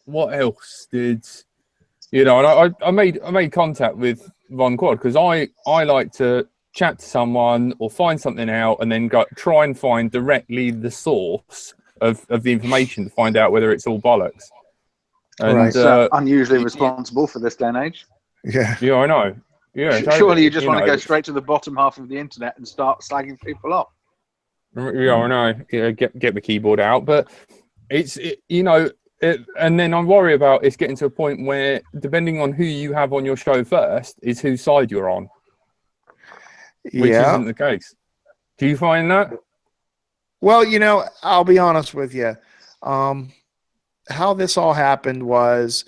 what else did you know? And I made contact with Von Quad because I like to chat to someone or find something out and then try and find directly the source of the information to find out whether it's all bollocks. And, unusually responsible for this day and age. Yeah, I know. Yeah, totally. Surely you just want to go straight to the bottom half of the internet and start slagging people off. Yeah, I know. Yeah, get the keyboard out, but you know, and then I worry about it's getting to a point where, depending on who you have on your show first, is whose side you're on, which isn't the case. Do you find that? Well, you know, I'll be honest with you. How this all happened was,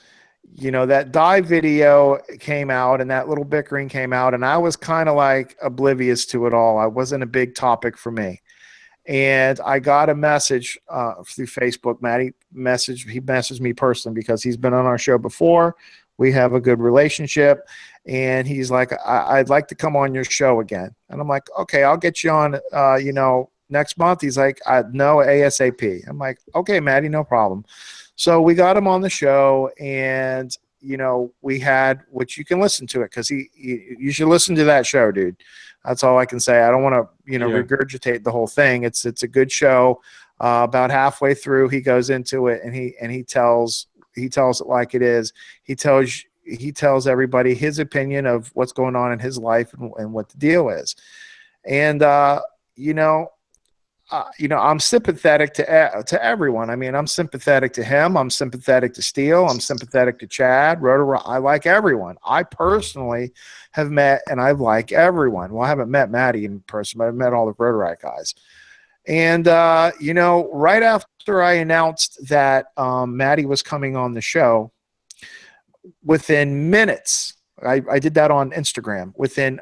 you know, that dive video came out and that little bickering came out, and I was kind of like oblivious to it all. I wasn't a big topic for me. And I got a message through Facebook. He messaged me personally because he's been on our show before. We have a good relationship. And he's like, I'd like to come on your show again. And I'm like, okay, I'll get you on, you know, next month. He's like, no, ASAP. I'm like, okay, Maddie, no problem. So we got him on the show, and, you know, we had, which you can listen to it because you should listen to that show, dude. That's all I can say. I don't want to, you know, regurgitate the whole thing. It's a good show. About halfway through, he goes into it, and he tells it like it is. He tells everybody his opinion of what's going on in his life and what the deal is. And you know, I'm sympathetic to everyone. I mean, I'm sympathetic to him. I'm sympathetic to Steele. I'm sympathetic to Chad. I like everyone. I personally have met, and I like everyone. Well, I haven't met Maddie in person, but I've met all the Rotorite guys. And, you know, right after I announced that Maddie was coming on the show, within minutes, I did that on Instagram.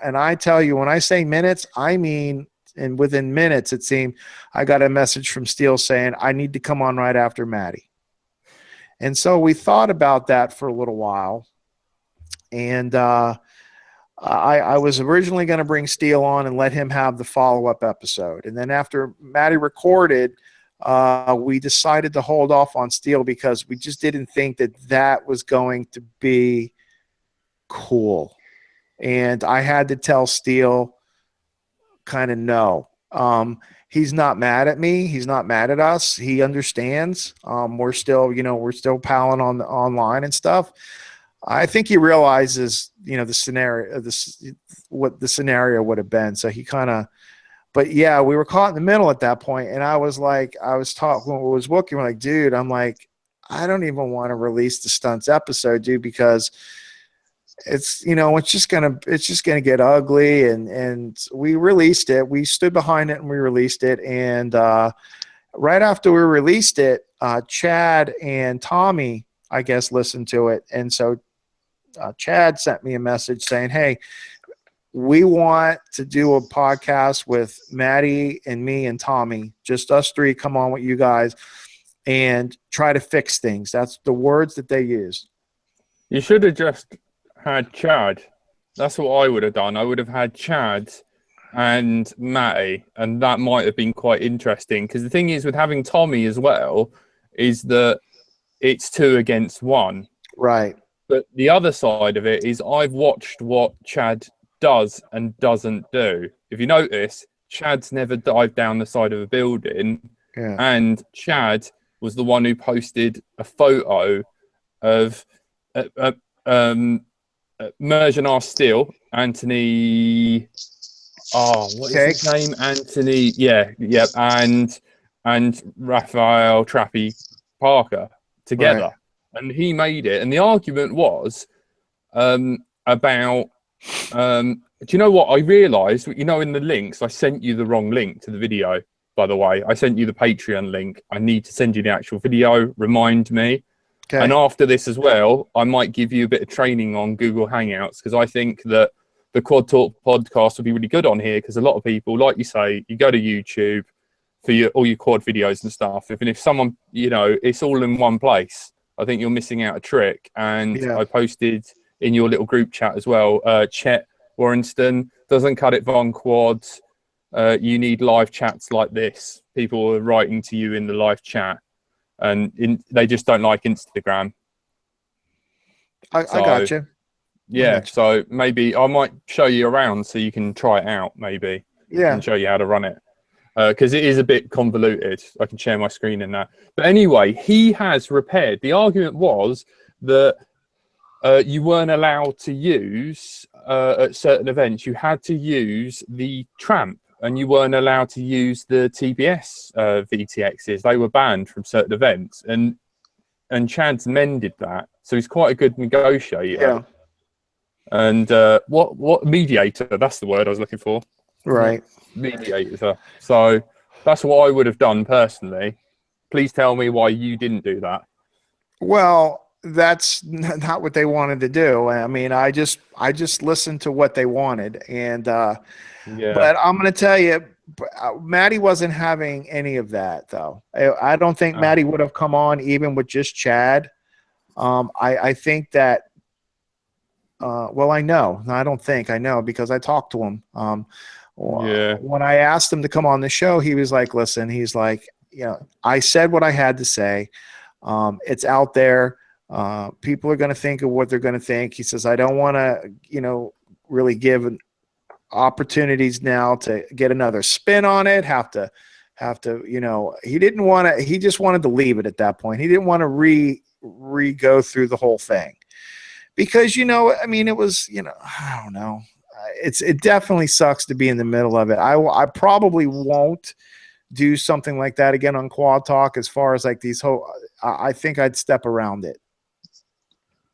And I tell you, when I say minutes, I mean, and within minutes, it seemed, I got a message from Steele saying, I need to come on right after Maddie. And so we thought about that for a little while. And I was originally going to bring Steele on and let him have the follow-up episode. And then after Maddie recorded, we decided to hold off on Steele because we just didn't think that was going to be cool. And I had to tell Steele, kind of no. he's not mad at me. He's not mad at us. He understands. We're still, we're still palling on the online and stuff. I think he realizes, the scenario, what the scenario would have been. So he kind of, but yeah, we were caught in the middle at that point. And I was like, when we was booking, we're like, dude, I'm like, I don't even want to release the stunts episode, dude, because it's, it's just gonna get ugly. And we released it. We stood behind it and we released it. And right after we released it, Chad and Tommy, I guess, listened to it. And so Chad sent me a message saying, hey, we want to do a podcast with Maddie and me and Tommy, just us three, come on with you guys and try to fix things. That's the words that they use. You should have just had Chad. That's what I would have done. I would have had Chad and Matty, and that might have been quite interesting, because the thing is with having Tommy as well is that it's 2 against 1. Right. But the other side of it is I've watched what Chad does and doesn't do. If you notice, Chad's never dived down the side of a building, and Chad was the one who posted a photo of Mergenar Steele, Anthony. Oh, what is his name? Anthony. Yeah, and Raphael Trappy Parker together. Right. And he made it. And the argument was about, do you know what? I realised, in the links, I sent you the wrong link to the video, by the way. I sent you the Patreon link. I need to send you the actual video. Remind me. Okay. And after this as well, I might give you a bit of training on Google Hangouts, because I think that the Quad Talk podcast would be really good on here, because a lot of people, like you say, you go to YouTube for all your quad videos and stuff. If someone, it's all in one place, I think you're missing out a trick. And I posted in your little group chat as well, Chet Warrenston doesn't cut it on quads. You need live chats like this. People are writing to you in the live chat, and they just don't like Instagram. I got you. Yeah, so maybe I might show you around so you can try it out, maybe. Yeah. And show you how to run it. Because it is a bit convoluted. I can share my screen in that. But anyway, he has repaired. The argument was that you weren't allowed to use, at certain events, you had to use the tramp, and you weren't allowed to use the TBS VTXs. They were banned from certain events. And Chad's mended that. So he's quite a good negotiator. Yeah. And what mediator? That's the word I was looking for. Right. Mediator. So that's what I would have done personally. Please tell me why you didn't do that. Well, that's not what they wanted to do. I mean, I just listened to what they wanted, and but I'm going to tell you, Maddie wasn't having any of that, though. I don't think Maddie would have come on even with just Chad. I think that. Well, I know. I don't think I know, because I talked to him. When I asked him to come on the show, he was like, listen, he's like, I said what I had to say. It's out there. People are going to think of what they're going to think. He says, I don't want to, really give opportunities now to get another spin on it. Have to, he didn't want to, he just wanted to leave it at that point. He didn't want to re-go through the whole thing. Because, I mean, it was, I don't know. It definitely sucks to be in the middle of it. I probably won't do something like that again on Quad Talk, as far as like these whole, I think I'd step around it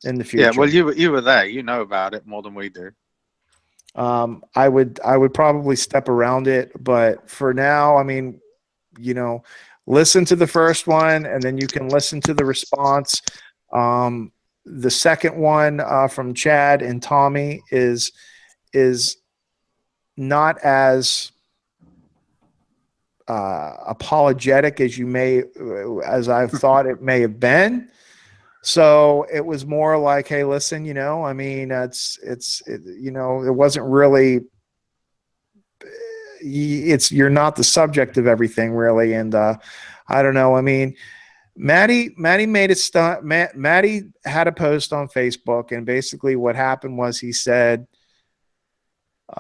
in the future. Yeah, well, you were there. You know about it more than we do. I would probably step around it. But for now, I mean, listen to the first one, and then you can listen to the response. The second one from Chad and Tommy is not as apologetic as I thought it may have been. So it was more like, hey, listen, I mean, it wasn't really. You're not the subject of everything, really, and I don't know. I mean. Maddie made it stunt. Maddie had a post on Facebook, and basically what happened was he said,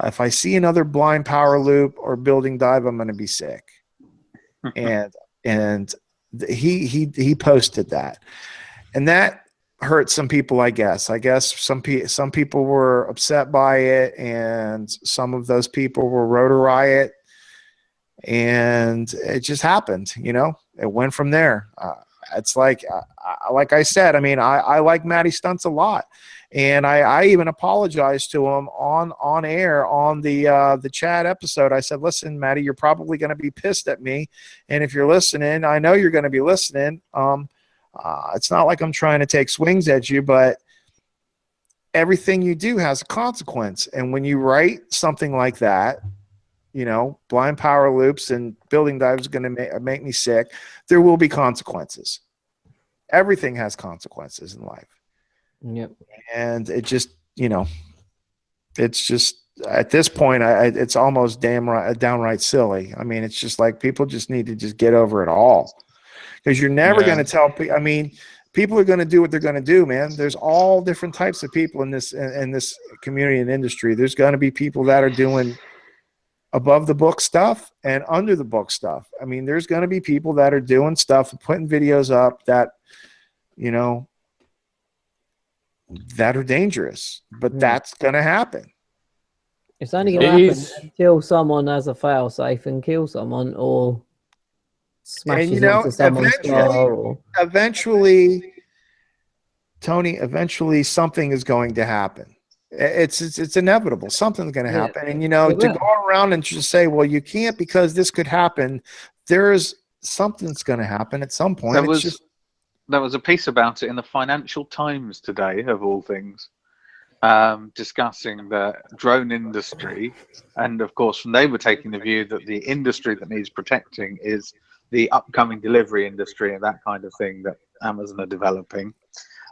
if I see another blind power loop or building dive, I'm going to be sick. and he posted that, and that hurt some people. I guess some people were upset by it, and some of those people were wrote a riot, and it just happened. It went from there. It's like I said, I mean, I like Matty Stunts a lot. And I even apologized to him on air on the chat episode. I said, listen, Matty, you're probably going to be pissed at me. And if you're listening, I know you're going to be listening. It's not like I'm trying to take swings at you, but everything you do has a consequence. And when you write something like that, blind power loops and building dives is going to make me sick, there will be consequences. Everything has consequences in life. Yep. And it just, it's just at this point, it's almost downright silly. I mean, it's just like people just need to just get over it all, because you're never going to tell people. I mean, people are going to do what they're going to do, man. There's all different types of people in this community and industry. There's going to be people that are doing above the book stuff and under the book stuff. I mean, there's going to be people that are doing stuff, putting videos up that, that are dangerous, but that's going to happen. It's only going to happen until someone has a fail safe and kill someone or smashes into someone's car. Eventually, Tony, something is going to happen. It's inevitable. Something's going to happen. And, to go around and just say, well, you can't because this could happen. Something's going to happen at some point. There was a piece about it in the Financial Times today, of all things, discussing the drone industry. And of course, they were taking the view that the industry that needs protecting is the upcoming delivery industry and that kind of thing that Amazon are developing.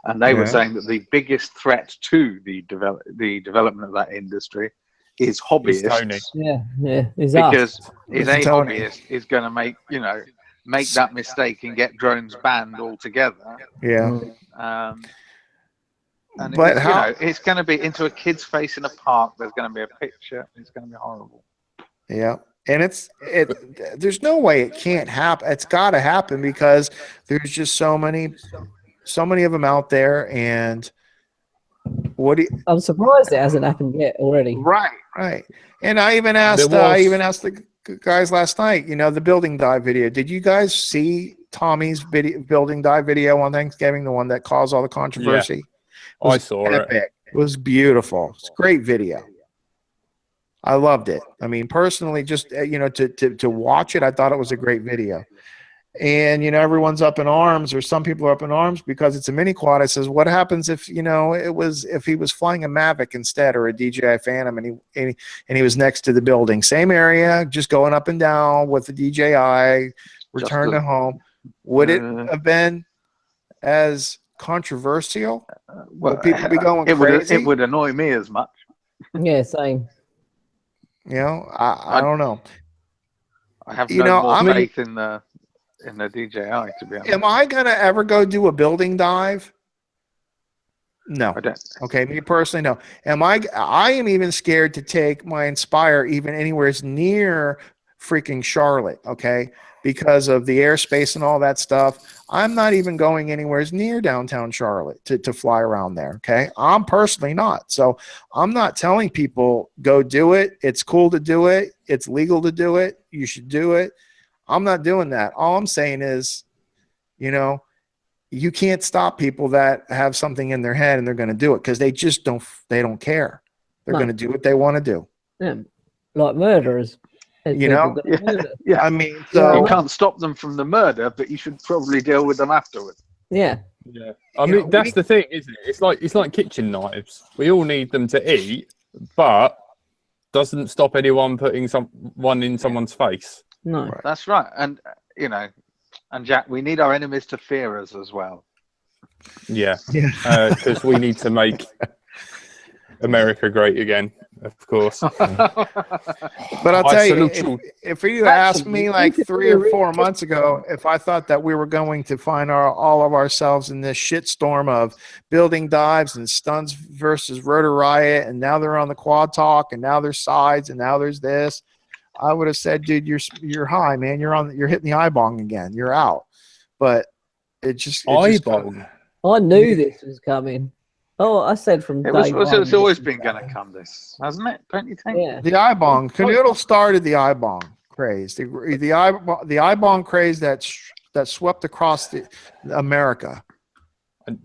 And they were saying that the biggest threat to the development of that industry is hobbyists. Because if a hobbyist is going to make that mistake and get drones banned altogether. Yeah. And but it's going to be into a kid's face in a park. There's going to be a picture. It's going to be horrible. Yeah. And there's no way it can't happen. It's got to happen because there's just so many of them out there. And I'm surprised it hasn't happened yet already. Right. And I even asked the guys last night, the building dive video. Did you guys see Tommy's building dive video on Thanksgiving, the one that caused all the controversy? Yeah. I saw it. It was beautiful. It's a great video. I loved it. I mean, personally, just to watch it, I thought it was a great video. And everyone's up in arms, or some people are up in arms because it's a mini quad. I says, what happens if if he was flying a Mavic instead, or a DJI Phantom, and he was next to the building, same area, just going up and down with the DJI, return to home? Would it have been as controversial? Would people be going crazy? It would annoy me as much. Yeah, same. I don't know. I have more faith in the DJI, to be honest. Am I gonna ever go do a building dive? No. I don't. Okay, me personally, no. I am even scared to take my Inspire even anywhere near freaking Charlotte, okay? Because of the airspace and all that stuff. I'm not even going anywhere near downtown Charlotte to fly around there, okay? I'm personally not. So I'm not telling people go do it. It's cool to do it. It's legal to do it. You should do it. I'm not doing that. All I'm saying is, you can't stop people that have something in their head and they're going to do it because they just don't care. They're going to do what they want to do. Yeah. Like murderers. Yeah. I mean, so you can't stop them from the murder, but you should probably deal with them afterwards. Yeah. Yeah. I mean, that's the thing, isn't it? It's like kitchen knives. We all need them to eat, but doesn't stop anyone putting one in someone's face. No. Right. That's right. And and Jack, we need our enemies to fear us as well. Yeah. Because we need to make America great again, of course. But I'll tell you, if you asked me like 3 or 4 months ago if I thought that we were going to find all of ourselves in this shitstorm of building dives and stunts versus Rotor Riot, and now they're on the Quad Talk, and now there's sides, and now there's this, I would have said, dude, you're high, man. You're hitting the I-bong again. You're out. But it just I knew this was coming. Oh, I said from day one. It's always been going to come, this, hasn't it? Don't you think? Yeah. The I-bong. Canoodle started the I-bong craze. The I-bong craze that swept across America. I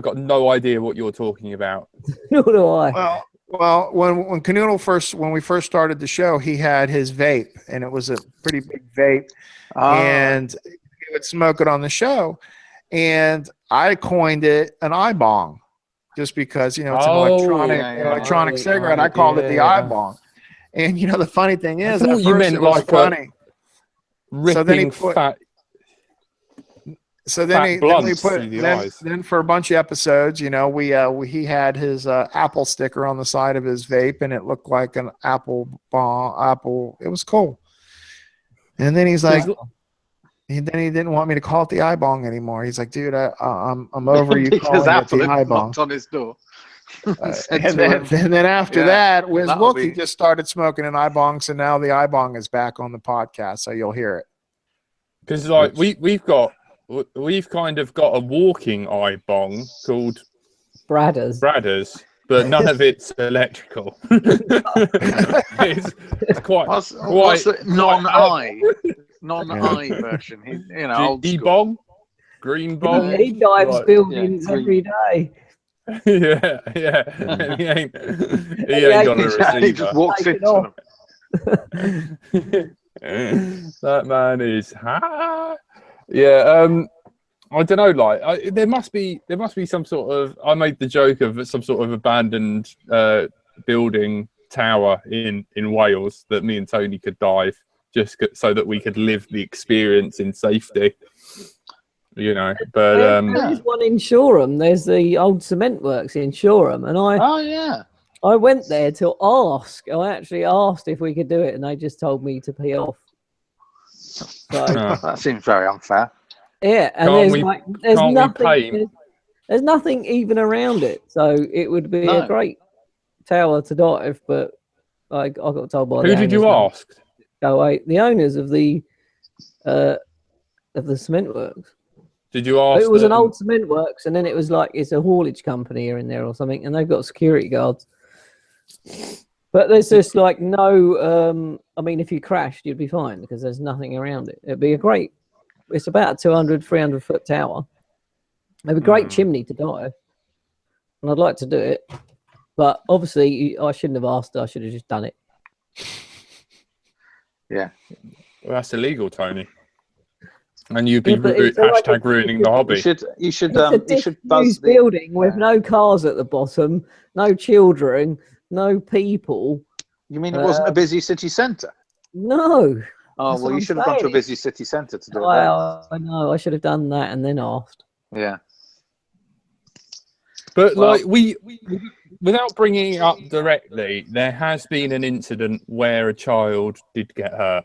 got no idea what you're talking about. Nor do I. Well, when Canoodle when we first started the show, he had his vape, and it was a pretty big vape, and he would smoke it on the show, and I coined it an I-bong, just because it's an electronic cigarette. I called it the I-bong, and the funny thing is, I thought you meant like funny. Ripping fat. So then then for a bunch of episodes, he had his Apple sticker on the side of his vape, and it looked like an apple. It was cool. And then he's like, he didn't want me to call it the I-bong anymore. He's like, dude, I'm over you calling it the I-bong. Knocked on his door. And then after that, Wookie just started smoking an I-bong, so now the I-bong is back on the podcast, so you'll hear it. Because we've kind of got a walking I-bong called Bradders, but none of it's electrical. it's quite what's the non-I version? Old E-bong, green bong. He dives buildings every day. Yeah. He ain't got a receiver. He just walks into them. That man is I don't know. Like, there must be some sort of. I made the joke of some sort of abandoned building tower in Wales that me and Tony could dive just so that we could live the experience in safety. But there's one in Shoreham. There's the old cement works in Shoreham, and I went there to ask. I actually asked if we could do it, and they just told me to pee off. So that seems very unfair. Yeah, and there's nothing even around it, so it would be a great tower to dive. But I got told by who did you ask? Go away. The owners of the cement works. Did you ask? It was an old cement works, and then it was like it's a haulage company here in there or something, and they've got security guards. But there's just like no. I mean, if you crashed, you'd be fine because there's nothing around it. It'd be a great. It's about a 200, 300 foot tower. It'd be a great chimney to dive, and I'd like to do it. But obviously, I shouldn't have asked. I should have just done it. Yeah, well, that's illegal, Tony. And you'd be ruining the hobby. You should buzz the building with no cars at the bottom, no children, no people. You mean it wasn't a busy city centre? No. Oh, well, you should have gone to a busy city centre to do that. I know. I should have done that and then asked. Yeah. But we without bringing it up directly, there has been an incident where a child did get hurt.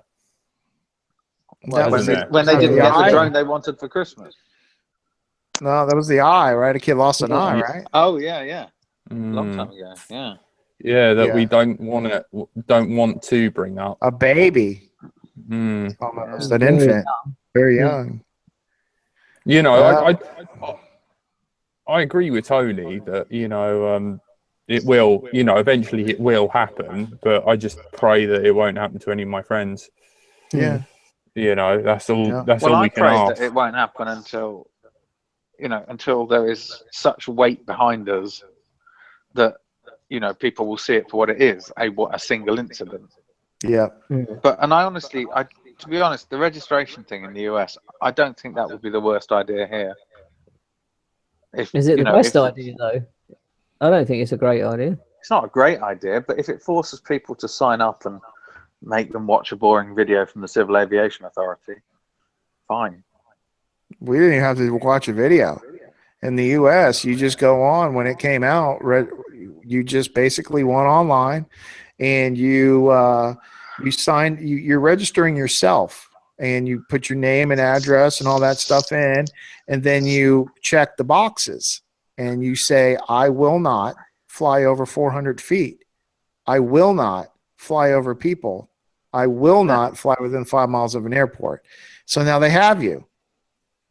When they didn't get the drone they wanted for Christmas. No, that was the eye, right? A kid lost an eye, right? Oh yeah. Long time ago. Yeah. Yeah, that we don't want to bring up. A baby. Almost an infant. Very young. I agree with Tony that it will, eventually it will happen, but I just pray that it won't happen to any of my friends. Yeah. That's all. Yeah. That's all we can ask. I pray that it won't happen until there is such weight behind us that people will see it for what it is, a single incident. Yeah. To be honest, the registration thing in the US, I don't think that would be the worst idea here. Is it the best idea though? I don't think it's a great idea. It's not a great idea, but if it forces people to sign up and make them watch a boring video from the Civil Aviation Authority, fine. We didn't even have to watch a video. In the US, you just go on when it came out. You just basically went online, and you sign. You're registering yourself, and you put your name and address and all that stuff in, and then you check the boxes, and you say, "I will not fly over 400 feet. I will not fly over people I will not fly within 5 miles of an airport. So now they have you.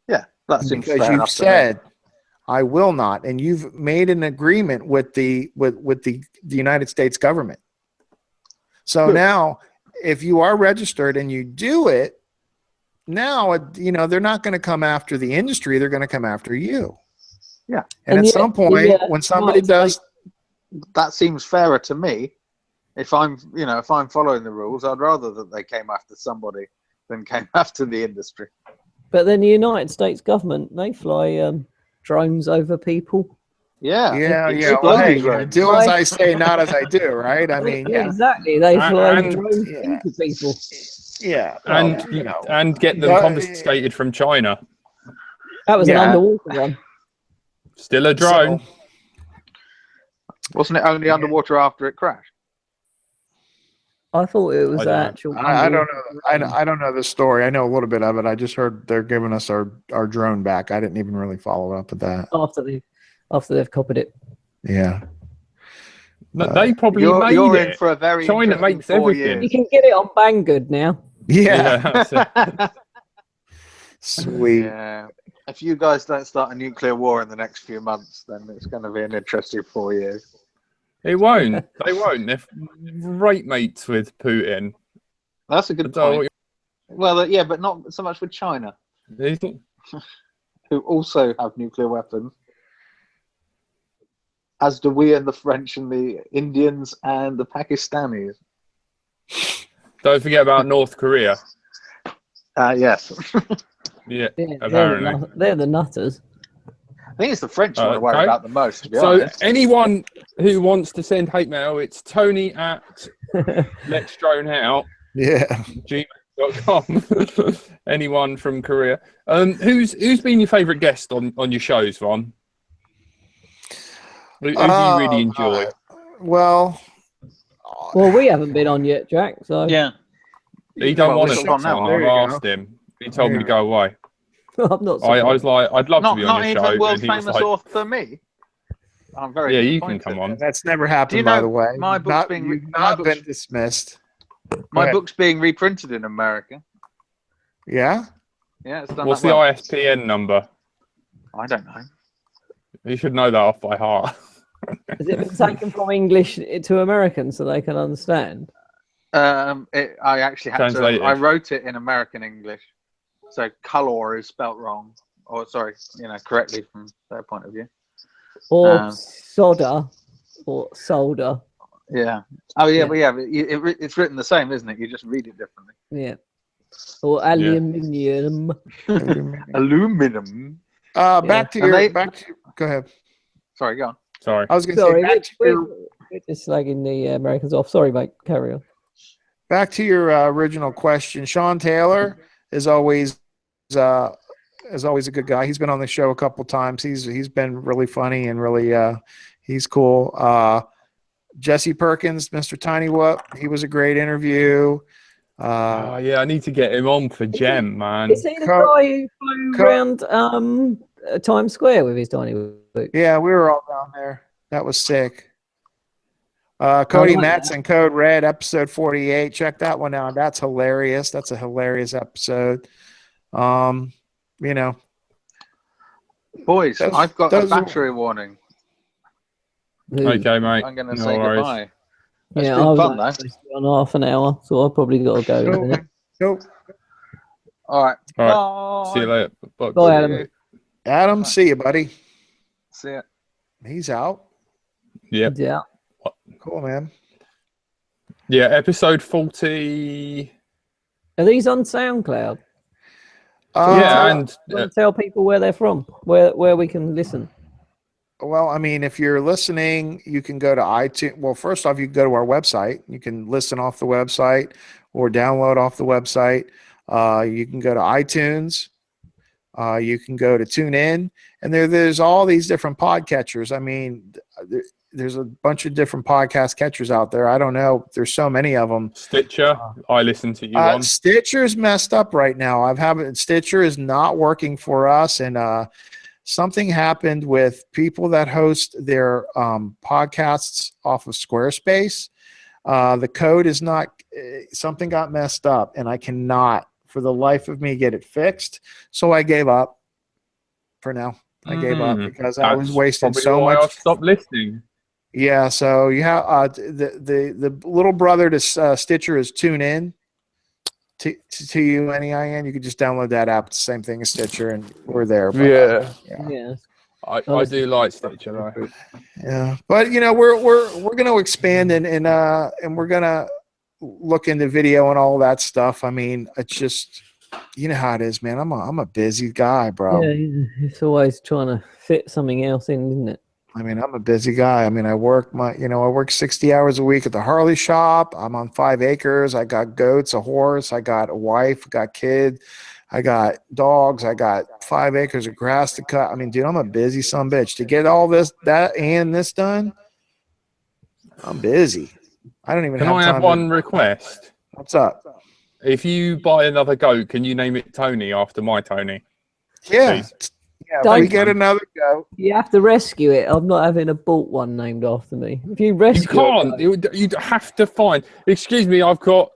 Yeah, that seems Because fair you've enough said, I will not. And you've made an agreement with the United States government. So now, if you are registered and you do it, now, they're not going to come after the industry. They're going to come after you. Yeah. And at some point, when somebody does... That seems fairer to me. If I'm following the rules, I'd rather that they came after somebody than came after the industry. But then the United States government, they fly drones over people. Yeah. Well, hey, do as I say, not as I do, right? I mean, exactly. They fly drones into people. Yeah, and get them confiscated from China. That was an underwater one. Still a drone. Wasn't it only underwater after it crashed? I thought it was actual. I don't know. I don't know the story. I know a little bit of it. I just heard they're giving us our drone back. I didn't even really follow up with that. After they've copied it. Yeah. They probably made you're it. in for a very China makes everything. You can get it on Banggood now. Yeah. Sweet. Yeah. If you guys don't start a nuclear war in the next few months, then it's going to be an interesting 4 years. It won't. They won't. They're great mates with Putin. That's a good point. Well, yeah, but not so much with China, who also have nuclear weapons, as do we and the French and the Indians and the Pakistanis. Don't forget about North Korea. Yes. Yeah, apparently. They're the nutters. I think it's the French one to worry about the most, to be honest. So anyone who wants to send hate mail, it's Tony at Let's Drone Out. Yeah. gmail.com. Anyone from Korea. Who's been your favourite guest on your shows, Ron? Who do you really enjoy? Well, we haven't been on yet, Jack. So yeah, he don't want to come on. I've asked him. He told me to go away. I'm not. I was like, I'd love to be on your show. Not even world famous author me. I'm very. Yeah, you can come on. That's never happened, by the way. My book's been dismissed. My book's being reprinted in America. Yeah. Yeah, it's done. What's the ISBN number? I don't know. You should know that off by heart. Has it been taken from English to American so they can understand? I actually had Translated. I wrote it in American English, so color is spelt wrong, or sorry, correctly from their point of view. Or soda, or solder. Yeah. Oh yeah, but it's written the same, isn't it? You just read it differently. Yeah. Or aluminium. Aluminum. Back to your. Go ahead. Sorry, go on. Sorry. I was going to say we're just slagging the Americans off. Sorry, mate. Carry on. Back to your original question. Sean Taylor is always a good guy. He's been on the show a couple times. He's been really funny and really he's cool. Jesse Perkins, Mr. Tiny Whoop, he was a great interview. I need to get him on for Gem, man. Is he the guy who flew around Times Square with his tiny whoop? Yeah, we were all down there. That was sick. Cody Matson, Code Red, episode 48. Check that one out. That's hilarious. That's a hilarious episode. Boys, I've got a battery warning. Okay, mate. I'm going to say goodbye. It's been fun, though. On half an hour, so I've probably got to go. Nope. All right. Bye. See you later. Bye, Adam. Adam, see you, buddy. See ya. He's out. Yep. Yeah. Cool, man. Yeah, episode 40. Are these on SoundCloud? And tell people where they're from, where we can listen. Well, I mean, if you're listening, you can go to iTunes. Well, first off, you can go to our website. You can listen off the website or download off the website. You can go to iTunes. You can go to TuneIn. And there's all these different podcatchers. I mean, there's a bunch of different podcast catchers out there. I don't know. There's so many of them. Stitcher, I listen to you on. Stitcher's messed up right now. Stitcher is not working for us, and something happened with people that host their podcasts off of Squarespace. The code is not something got messed up, and I cannot, for the life of me, get it fixed. So I gave up for now. I gave up because I was wasting so much. I stopped listening. Yeah, so you have the little brother to Stitcher is TuneIn. TuneIn. You could just download that app. It's the same thing as Stitcher, and we're there. But, yeah. I do like Stitcher though. Yeah, but we're going to expand and we're going to look into video and all that stuff. I mean, it's just how it is, man. I'm a busy guy, bro. Yeah, it's always trying to fit something else in, isn't it? I mean, I'm a busy guy. I mean, I work 60 hours a week at the Harley shop. I'm on 5 acres. I got goats, a horse. I got a wife. I got kid. I got dogs. I got 5 acres of grass to cut. I mean, dude, I'm a busy son of a bitch. To get all this done, I'm busy. I don't even have time. Can I have one request? What's up? If you buy another goat, can you name it Tony after my Tony? Yeah. Please? Yeah, if we get another goat. You have to rescue it. I'm not having a bought one named after me. If you rescue you'd have to find. Excuse me, I've got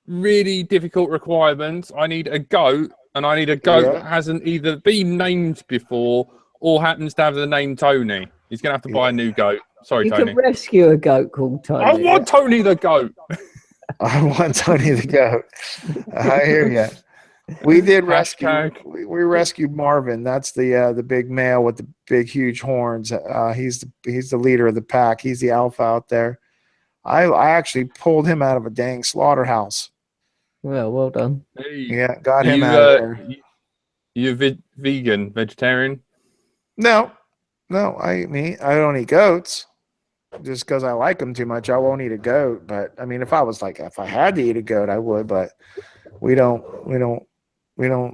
really difficult requirements. I need a goat, and I need a goat that hasn't either been named before or happens to have the name Tony. He's going to have to buy a new goat. Sorry, Tony. You can rescue a goat called Tony. I want Tony the goat. I want Tony the goat. I hear you. We did rescue. We rescued Marvin. That's the big male with the big huge horns. He's the leader of the pack. He's the alpha out there. I actually pulled him out of a dang slaughterhouse. Well done. Hey, yeah, got him out of there. You vegetarian? No, I don't eat goats. Just because I like them too much, I won't eat a goat. But I mean, if I had to eat a goat, I would. But we don't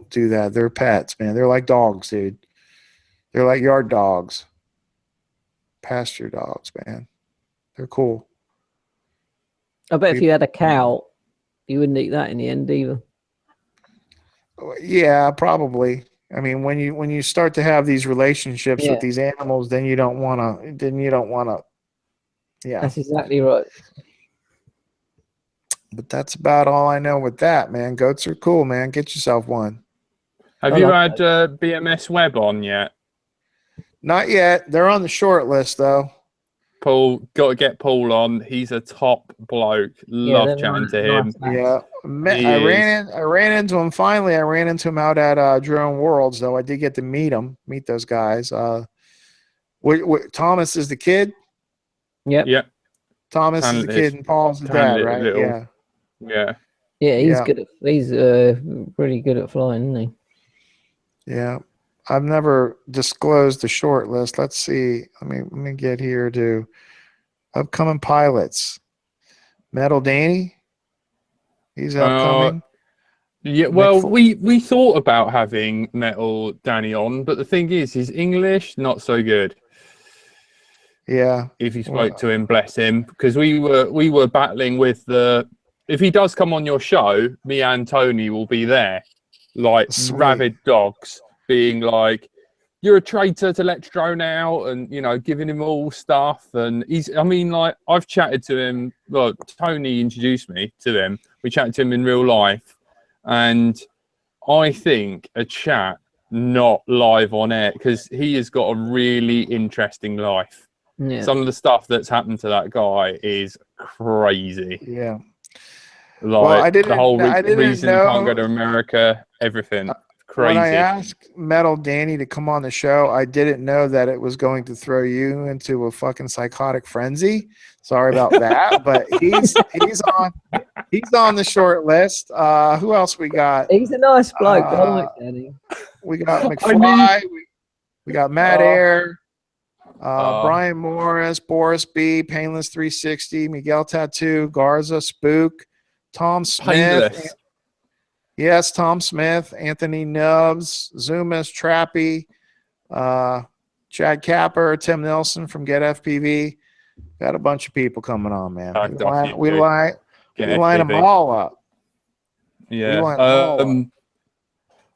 do that. They're pets, man. They're like dogs, dude. They're like yard dogs, pasture dogs, man. They're cool. I bet if you had a cow, you wouldn't eat that in the end either. Yeah, probably. I mean, when you start to have these relationships with these animals, then you don't want to. Yeah, that's exactly right. But that's about all I know with that, man. Goats are cool, man. Get yourself one. Have you had BMS Web on yet? Not yet. They're on the short list, though. Paul, got to get Paul on. He's a top bloke. Love chatting to him. Yeah, I ran into him finally. I ran into him out at Drone Worlds, though. I did get to meet those guys. Thomas is the kid. Yep. Yeah. Thomas is the kid, and Paul's the dad, right? Yeah. Yeah, he's good. He's pretty good at flying, isn't he? Yeah. I've never disclosed the short list. Let's see. Let me get here to upcoming pilots. Metal Danny. He's upcoming. Yeah, well, we thought about having Metal Danny on, but the thing is, his English not so good. Yeah. If you spoke to him, bless him, because we were battling with if he does come on your show, me and Tony will be there, like rabid dogs, being like, "You're a traitor to Electro now," and giving him all stuff. And I've chatted to him. Well, Tony introduced me to him. We chatted to him in real life, and I think a chat, not live on air, because he has got a really interesting life. Yeah. Some of the stuff that's happened to that guy is crazy. Yeah. Like the whole reason he can't go to America, everything. Crazy. When I asked Metal Danny to come on the show, I didn't know that it was going to throw you into a fucking psychotic frenzy. Sorry about that, but he's on the short list. Who else we got? He's a nice bloke. I like Danny. We got McFly. We got Matt Air. Brian Morris, Boris B, Painless 360, Miguel Tattoo, Garza, Spook, Tom Smith. Painless. Yes, Tom Smith, Anthony Nubbs, Zoomis, Trappy, Chad Capper, Tim Nelson from Get FPV. Got a bunch of people coming on, man. We line them all up. Yeah.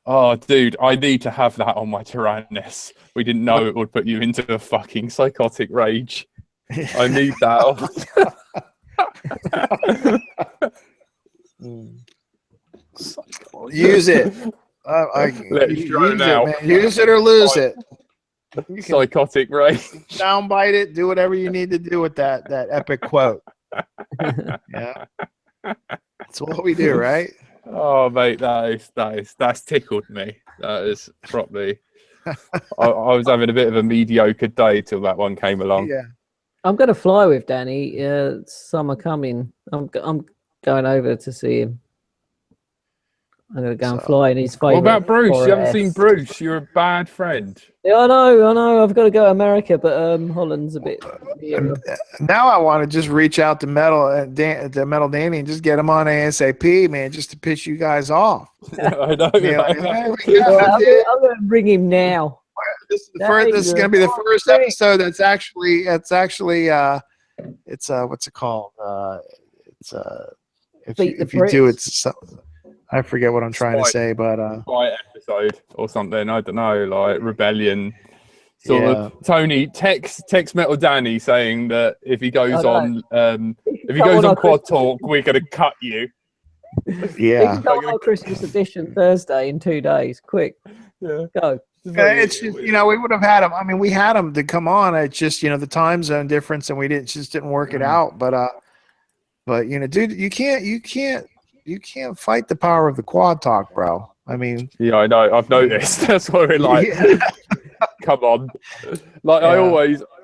Oh, dude, I need to have that on my Tyrannus. We didn't know it would put you into a fucking psychotic rage. I need that. Use it. Let's drone use out. it, man. Use it or lose it. You can Psychotic Ray. soundbite it. Do whatever you need to do with that epic quote. Yeah, that's what we do, right? Oh mate, that's tickled me. That is properly. I was having a bit of a mediocre day till that one came along. Yeah. I'm going to fly with Danny. Summer coming. I'm going over to see him. I'm going to go and fly in his favourite. What about Bruce? You haven't seen forest. Bruce. You're a bad friend. Yeah, I know. I've got to go to America, but Holland's a bit nearer. Now I want to just reach out to Metal Danny and just get him on ASAP, man, just to piss you guys off. I know. Be like, right? "Hey, I'm going to bring him now. this is going to be the first episode that's actually what's it called? If you do it's I forget what I'm trying to say, but Fight episode or something. I don't know, like rebellion. Sort of. Tony text Metal Danny saying that if he goes on Quad Talk, we're going to cut you. Yeah. Go on Christmas edition Thursday in 2 days. Quick. Yeah. Go. It's just, we would have had him. I mean, we had him to come on. It's just, the time zone difference, and we didn't work it out. But dude, you can't fight the power of the Quad Talk, bro. I mean, yeah, I know. I've noticed. That's why we're like, come on. Like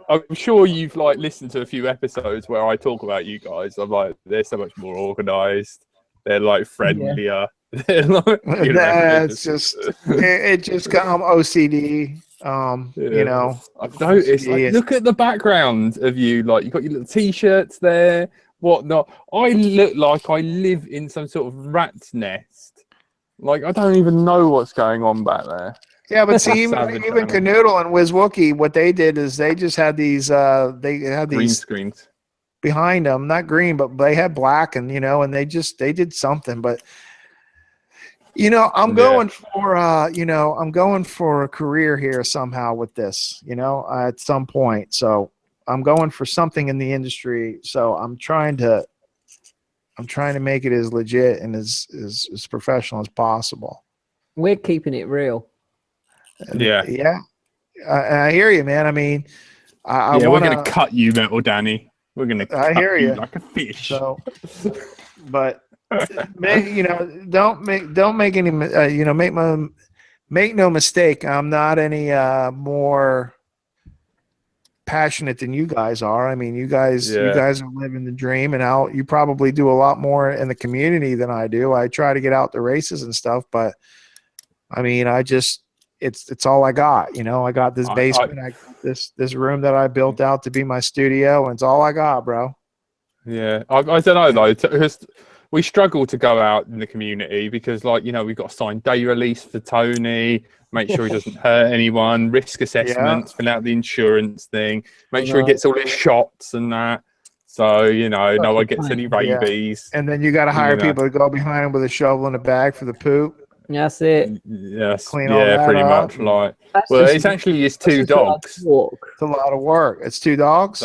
I'm sure you've like listened to a few episodes where I talk about you guys. I'm like, they're so much more organized. They're like friendlier. They're like, that's just it. Just got OCD. I've noticed. Like, look at the background of you. Like, you got your little t-shirts there. Whatnot. I look like I live in some sort of rat's nest. Like, I don't even know what's going on back there. Yeah, but see, even Canoodle and WizWookie, what they did is they just had these. They had green these screens behind them, not green, but they had black, and and they did something. But I'm going for I'm going for a career here somehow with this. At some point, so. I'm going for something in the industry, so I'm trying to make it as legit and as professional as possible. We're keeping it real. Yeah. I hear you, man. I mean, we're going to cut you, Metal Danny. We're going to cut you like a fish. So, but don't make any make no mistake. I'm not any more passionate than you guys are. I mean, you guys are living the dream, and you probably do a lot more in the community than I do. I try to get out to races and stuff, but I mean, it's all I got. I got this basement, I got this room that I built out to be my studio, and it's all I got, bro. Yeah, I don't know though. We struggle to go out in the community because, like, we've got to sign day release for Tony, make sure he doesn't hurt anyone, risk assessments, fill out the insurance thing, make sure he gets all his shots and that. So, no one gets any rabies. And then you got to hire people to go behind him with a shovel and a bag for the poop. That's it. Yes. Clean all that pretty up. much. Like, it's actually his 2 dogs. It's a lot of work. It's 2 dogs.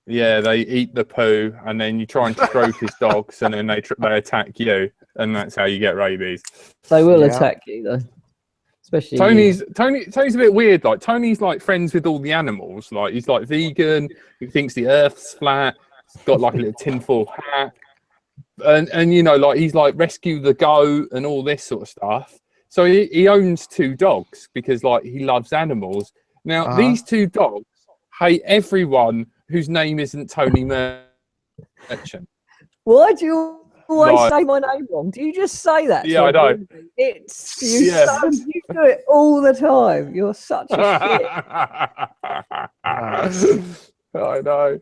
Yeah, they eat the poo, and then you try and stroke his dogs, and then they attack you, and that's how you get rabies. They will attack you though. Especially Tony's a bit weird. Like, Tony's like friends with all the animals. Like, he's like vegan. He thinks the Earth's flat. He's got like a little tinfoil hat, and like he's like rescue the goat and all this sort of stuff. So he owns 2 dogs because like he loves animals. Now these 2 dogs hate everyone whose name isn't Tony Merchant. Why do you always say my name wrong? Do you just say that? Yeah, I know. You do it all the time. You're such a shit. I know.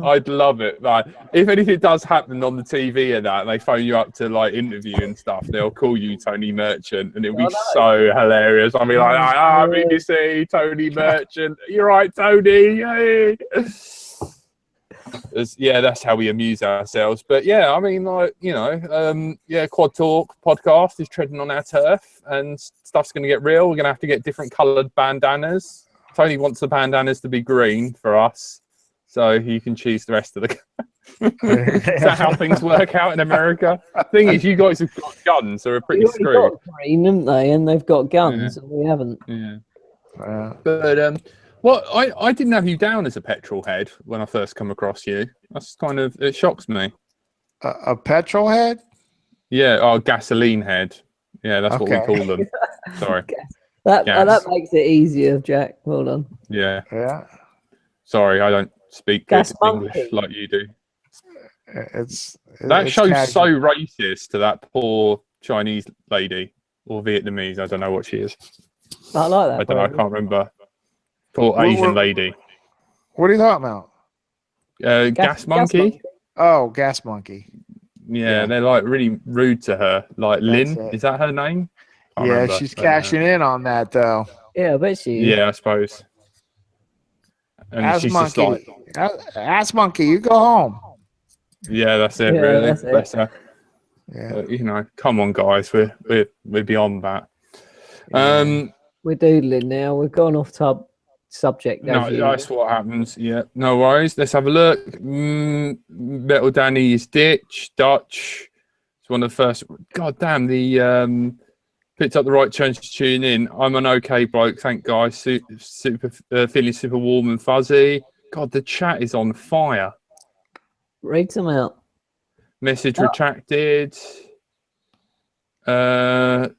I'd love it. Like, if anything does happen on the TV and that, and they phone you up to like interview and stuff, they'll call you Tony Merchant, and it'll be so hilarious. I'll be like, BBC, Tony Merchant. You're right, Tony. Yay. That's how we amuse ourselves. But yeah, I mean, like, Quad Talk podcast is treading on our turf, and stuff's going to get real. We're going to have to get different coloured bandanas. Tony wants the bandanas to be green for us. so you can choose the rest of the. Is that how things work out in America? Thing is, you guys have got guns, so we're pretty They've already screwed. got green, haven't they? And they've got guns, and we haven't. Yeah. But What I didn't have you down as a petrol head when I first come across you. That's it shocks me. a petrol head? Yeah, gasoline head. Yeah, that's what we call them. Sorry. That makes it easier, Jack. Well done. Yeah. Yeah. Sorry, I don't speak good Gas English monkey. like you do. That shows casual. so racist to that poor Chinese lady or Vietnamese. I don't know what she is. I like that. I don't know. I can't remember. Poor Asian lady. What are you talking about? Gas monkey. Oh, gas monkey. Yeah, they're like really rude to her. Like Lynn, is that her name? Yeah, remember, she's cashing in on that though. Yeah, I bet she is. Yeah, I suppose. And ass she's monkey. just like, ass monkey, you go home. Yeah, that's it. Yeah, really, that's it. Yeah. You know, come on, guys, we're beyond that. We're doodling now. We've gone off subject. No, that's what happens. Yeah, no worries. Let's have a look. Metal Danny is Dutch. It's one of the first. God damn, the picked up the right chance to tune in. I'm an okay bloke, thank guys. Super feeling super warm and fuzzy. God, the chat is on fire. Read some out. Message retracted. Hang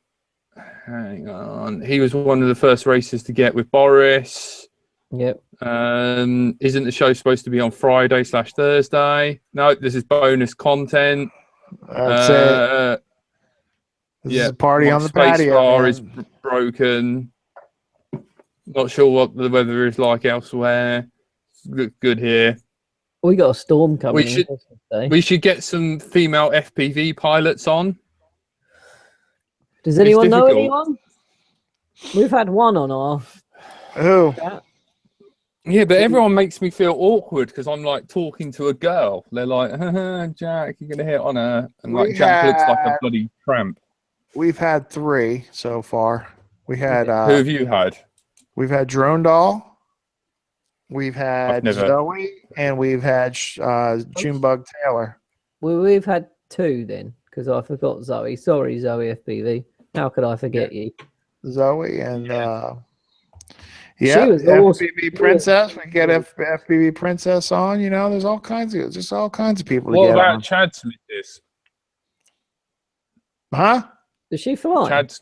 on. He was one of the first racers to get with Boris. Yep. Isn't the show supposed to be on Friday/Thursday? No, this is bonus content. That's it. This is a party on the patio. Bar is broken. Not sure what the weather is like elsewhere. Good here. We got a storm coming. We should get some female FPV pilots on. Does anyone know anyone? We've had one on our. Who? Yeah, but everyone makes me feel awkward because I'm like talking to a girl. They're like, Jack, you're gonna hit on her, and like Jack looks like a bloody tramp. We've had 3 so far. We had. Who have you had? We've had Drone Doll. We've had Zoe, and we've had Junebug Taylor. Well, we've had 2 then, because I forgot Zoe. Sorry, Zoe FPV. How could I forget you? Zoe and she was awesome. FPV Princess. We get FPV Princess on. You know, there's all kinds of people. What about Chad Smithis? Huh? Does she fly? Chad's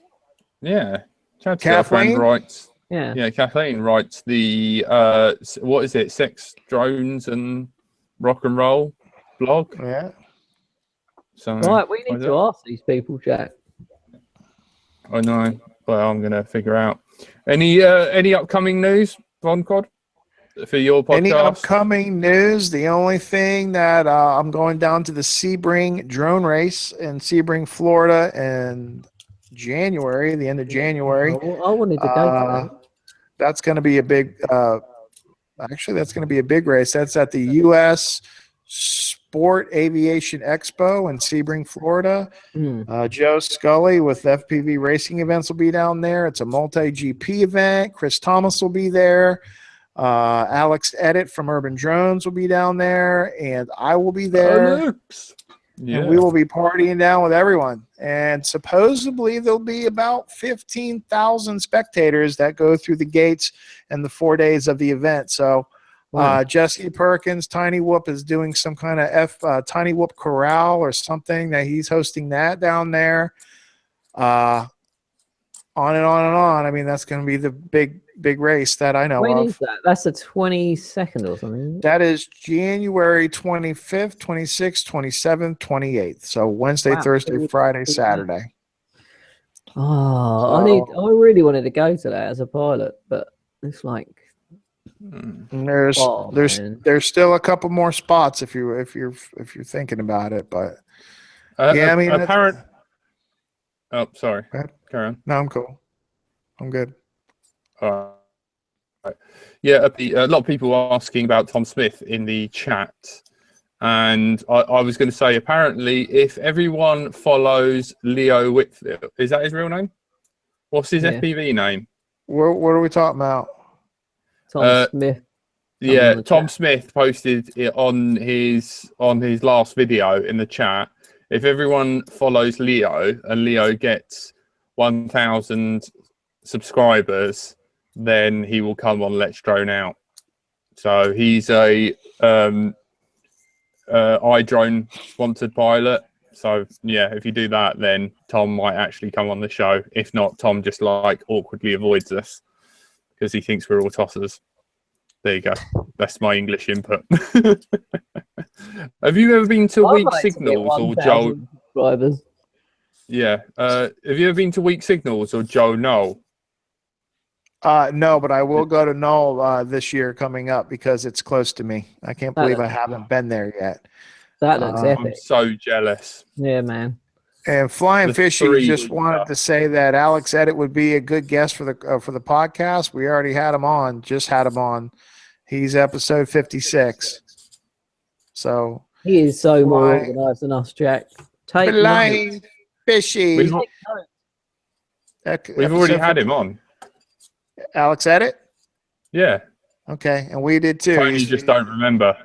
girlfriend writes. Yeah, Kathleen writes the what is it? Sex, drones, and rock and roll blog. Yeah. So right, we need to ask these people, Jack. I know. Well, I'm gonna figure out any upcoming news, Voncod, for your podcast. Any upcoming news? The only thing that I'm going down to the Sebring drone race in Sebring, Florida, in January, the end of January. I wanted to go to that. That's going to be a big. Actually, that's going to be a big race. That's at the U.S. Sport Aviation Expo in Sebring, Florida. Joe Scully with FPV Racing Events will be down there. It's a multi-GP event. Chris Thomas will be there. Alex Edit from Urban Drones will be down there, and I will be there. Yeah. And we will be partying down with everyone. And supposedly there'll be about 15,000 spectators that go through the gates in the 4 days of the event. So Jesse Perkins, Tiny Whoop, is doing some kind of Tiny Whoop Corral or something that he's hosting that down there. On and on and on. I mean, that's going to be the big race that I know of. When is that? That's the 22nd or something. That is January 25th, 26th, 27th, 28th. So Wednesday, Thursday, Friday, Saturday. Oh, I really wanted to go to that as a pilot, but it's like there's still a couple more spots if you're thinking about it, but yeah, I mean, oh, sorry. Carry on. No, I'm cool. I'm good. All right. Yeah, a lot of people are asking about Tom Smith in the chat. And I was going to say, apparently, if everyone follows Leo Whitfield, is that his real name? What's his FPV name? What are we talking about? Tom Smith. Yeah, Tom Smith posted it on his last video in the chat. If everyone follows Leo and Leo gets 1,000 subscribers, then he will come on Let's Drone Out. So he's a iDrone sponsored pilot. So yeah, if you do that, then Tom might actually come on the show. If not, Tom just like awkwardly avoids us because he thinks we're all tossers. There you go. That's my English input. Have you ever been to Weak Signals or Joe? Subscribers. Yeah. Have you ever been to Weak Signals or Joe Knoll? No, but I will go to Knoll this year coming up because it's close to me. I can't believe I haven't been there yet. That looks epic. I'm so jealous. Yeah, man. And Flying Fishy just wanted to say that Alex Edit would be a good guest for the podcast. We already had him on. Just had him on. He's episode 56. So he is so more organized than us, Jack. Flying Fishy. We've already had him on. Alex Edit? Yeah. Okay, and we did too. Tony just don't remember.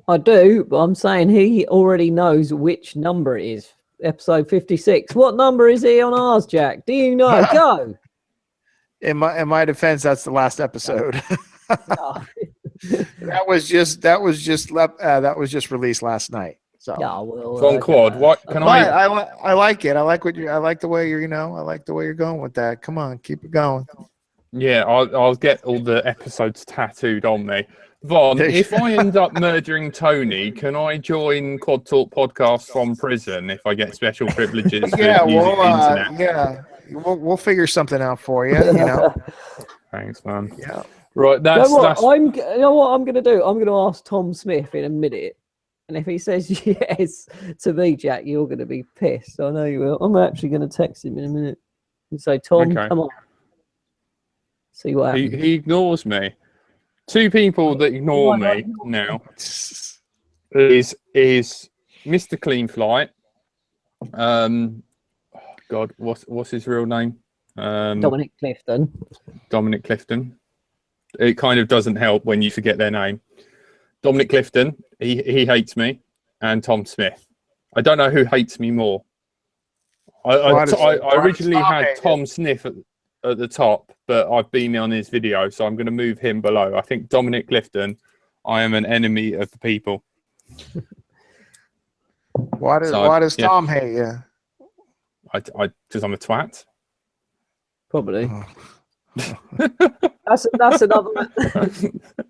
I do, but I'm saying he already knows which number it is. Episode 56. What number is he on ours, Jack? Do you know? Go. In my defense, that's the last episode. that was just released last night. So on quad. What can I like it. I like the way you're going with that. Come on, keep it going. Yeah, I'll get all the episodes tattooed on me. Vaughn, if I end up murdering Tony, can I join Quad Talk podcast from prison if I get special privileges? Yeah, we'll figure something out for you. You know. Thanks, man. Yeah. Right. You know what I'm going to do? I'm going to ask Tom Smith in a minute, and if he says yes to me, Jack, you're going to be pissed. I know you will. I'm actually going to text him in a minute and say, Tom, come on. See what happens. He ignores me. Two people that ignore me now is Mr. Clean Flight. God, what's his real name? Dominic Clifton. Dominic Clifton. It kind of doesn't help when you forget their name. Dominic Clifton. He hates me, and Tom Smith. I don't know who hates me more. I originally had Tom Smith at the top, but I've been on his video, so I'm going to move him below. I think Dominic Clifton, I am an enemy of the people. Why does Tom hate you? Because I'm a twat. Probably. That's another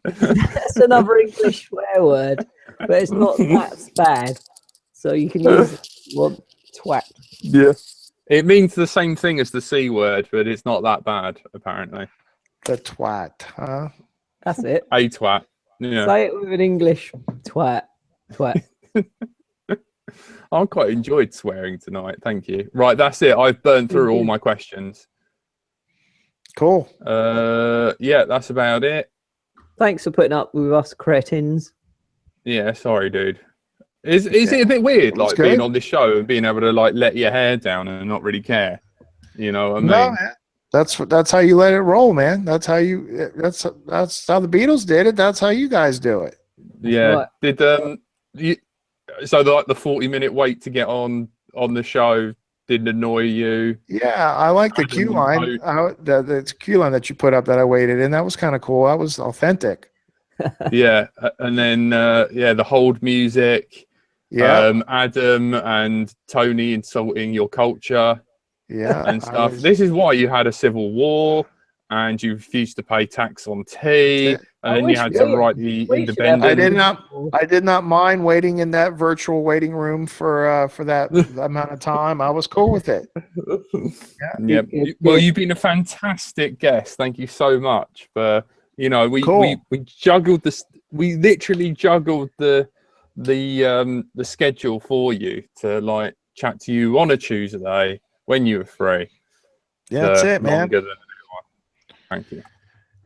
that's another English swear word, but it's not that bad. So you can use one twat. Yeah. It means the same thing as the C word, but it's not that bad, apparently. The twat, huh? That's it. A twat. Yeah. Say it with an English twat. Twat. I quite enjoyed swearing tonight. Thank you. Right, that's it. I've burned through all my questions. Cool. Yeah, that's about it. Thanks for putting up with us cretins. Yeah, sorry, dude. Is it a bit weird, like being on this show and being able to like let your hair down and not really care? You know what I mean? No, man. That's how you let it roll, man. That's how the Beatles did it. That's how you guys do it. Yeah. Right. So the 40-minute wait to get on the show didn't annoy you? Yeah, I like the queue line. The queue line that you put up that I waited in. That was kind of cool. That was authentic. Yeah, and then the hold music. Yeah, Adam and Tony insulting your culture. Yeah, and stuff. This is why you had a civil war, and you refused to pay tax on tea, and then you had to write the independent. I did not mind waiting in that virtual waiting room for that amount of time. I was cool with it. Yeah. Well, you've been a fantastic guest. Thank you so much for we juggled this. We literally juggled the schedule for you to like chat to you on a Tuesday when you were free. Yeah, that's it, man. Thank you.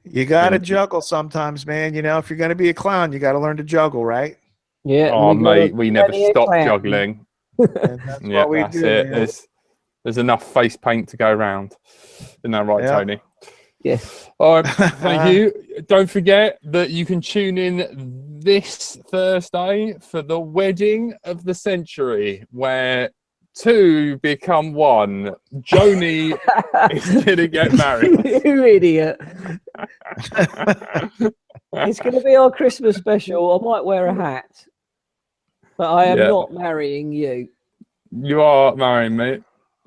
You got to juggle sometimes, man. You know, if you're going to be a clown, you got to learn to juggle, right? Yeah. Oh, mate, we never stop juggling. That's what we do. It. There's enough face paint to go around. Isn't that right, Tony? Yes. All right, thank you. Don't forget that you can tune in this Thursday for the wedding of the century, where two become one. Joni is going to get married. You idiot. It's going to be our Christmas special. I might wear a hat, but I am Yeah. not marrying you. You are marrying me.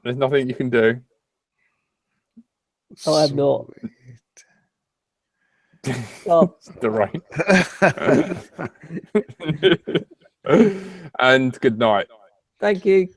There's nothing you can do. I am not. Stop. The right. And good night. Thank you.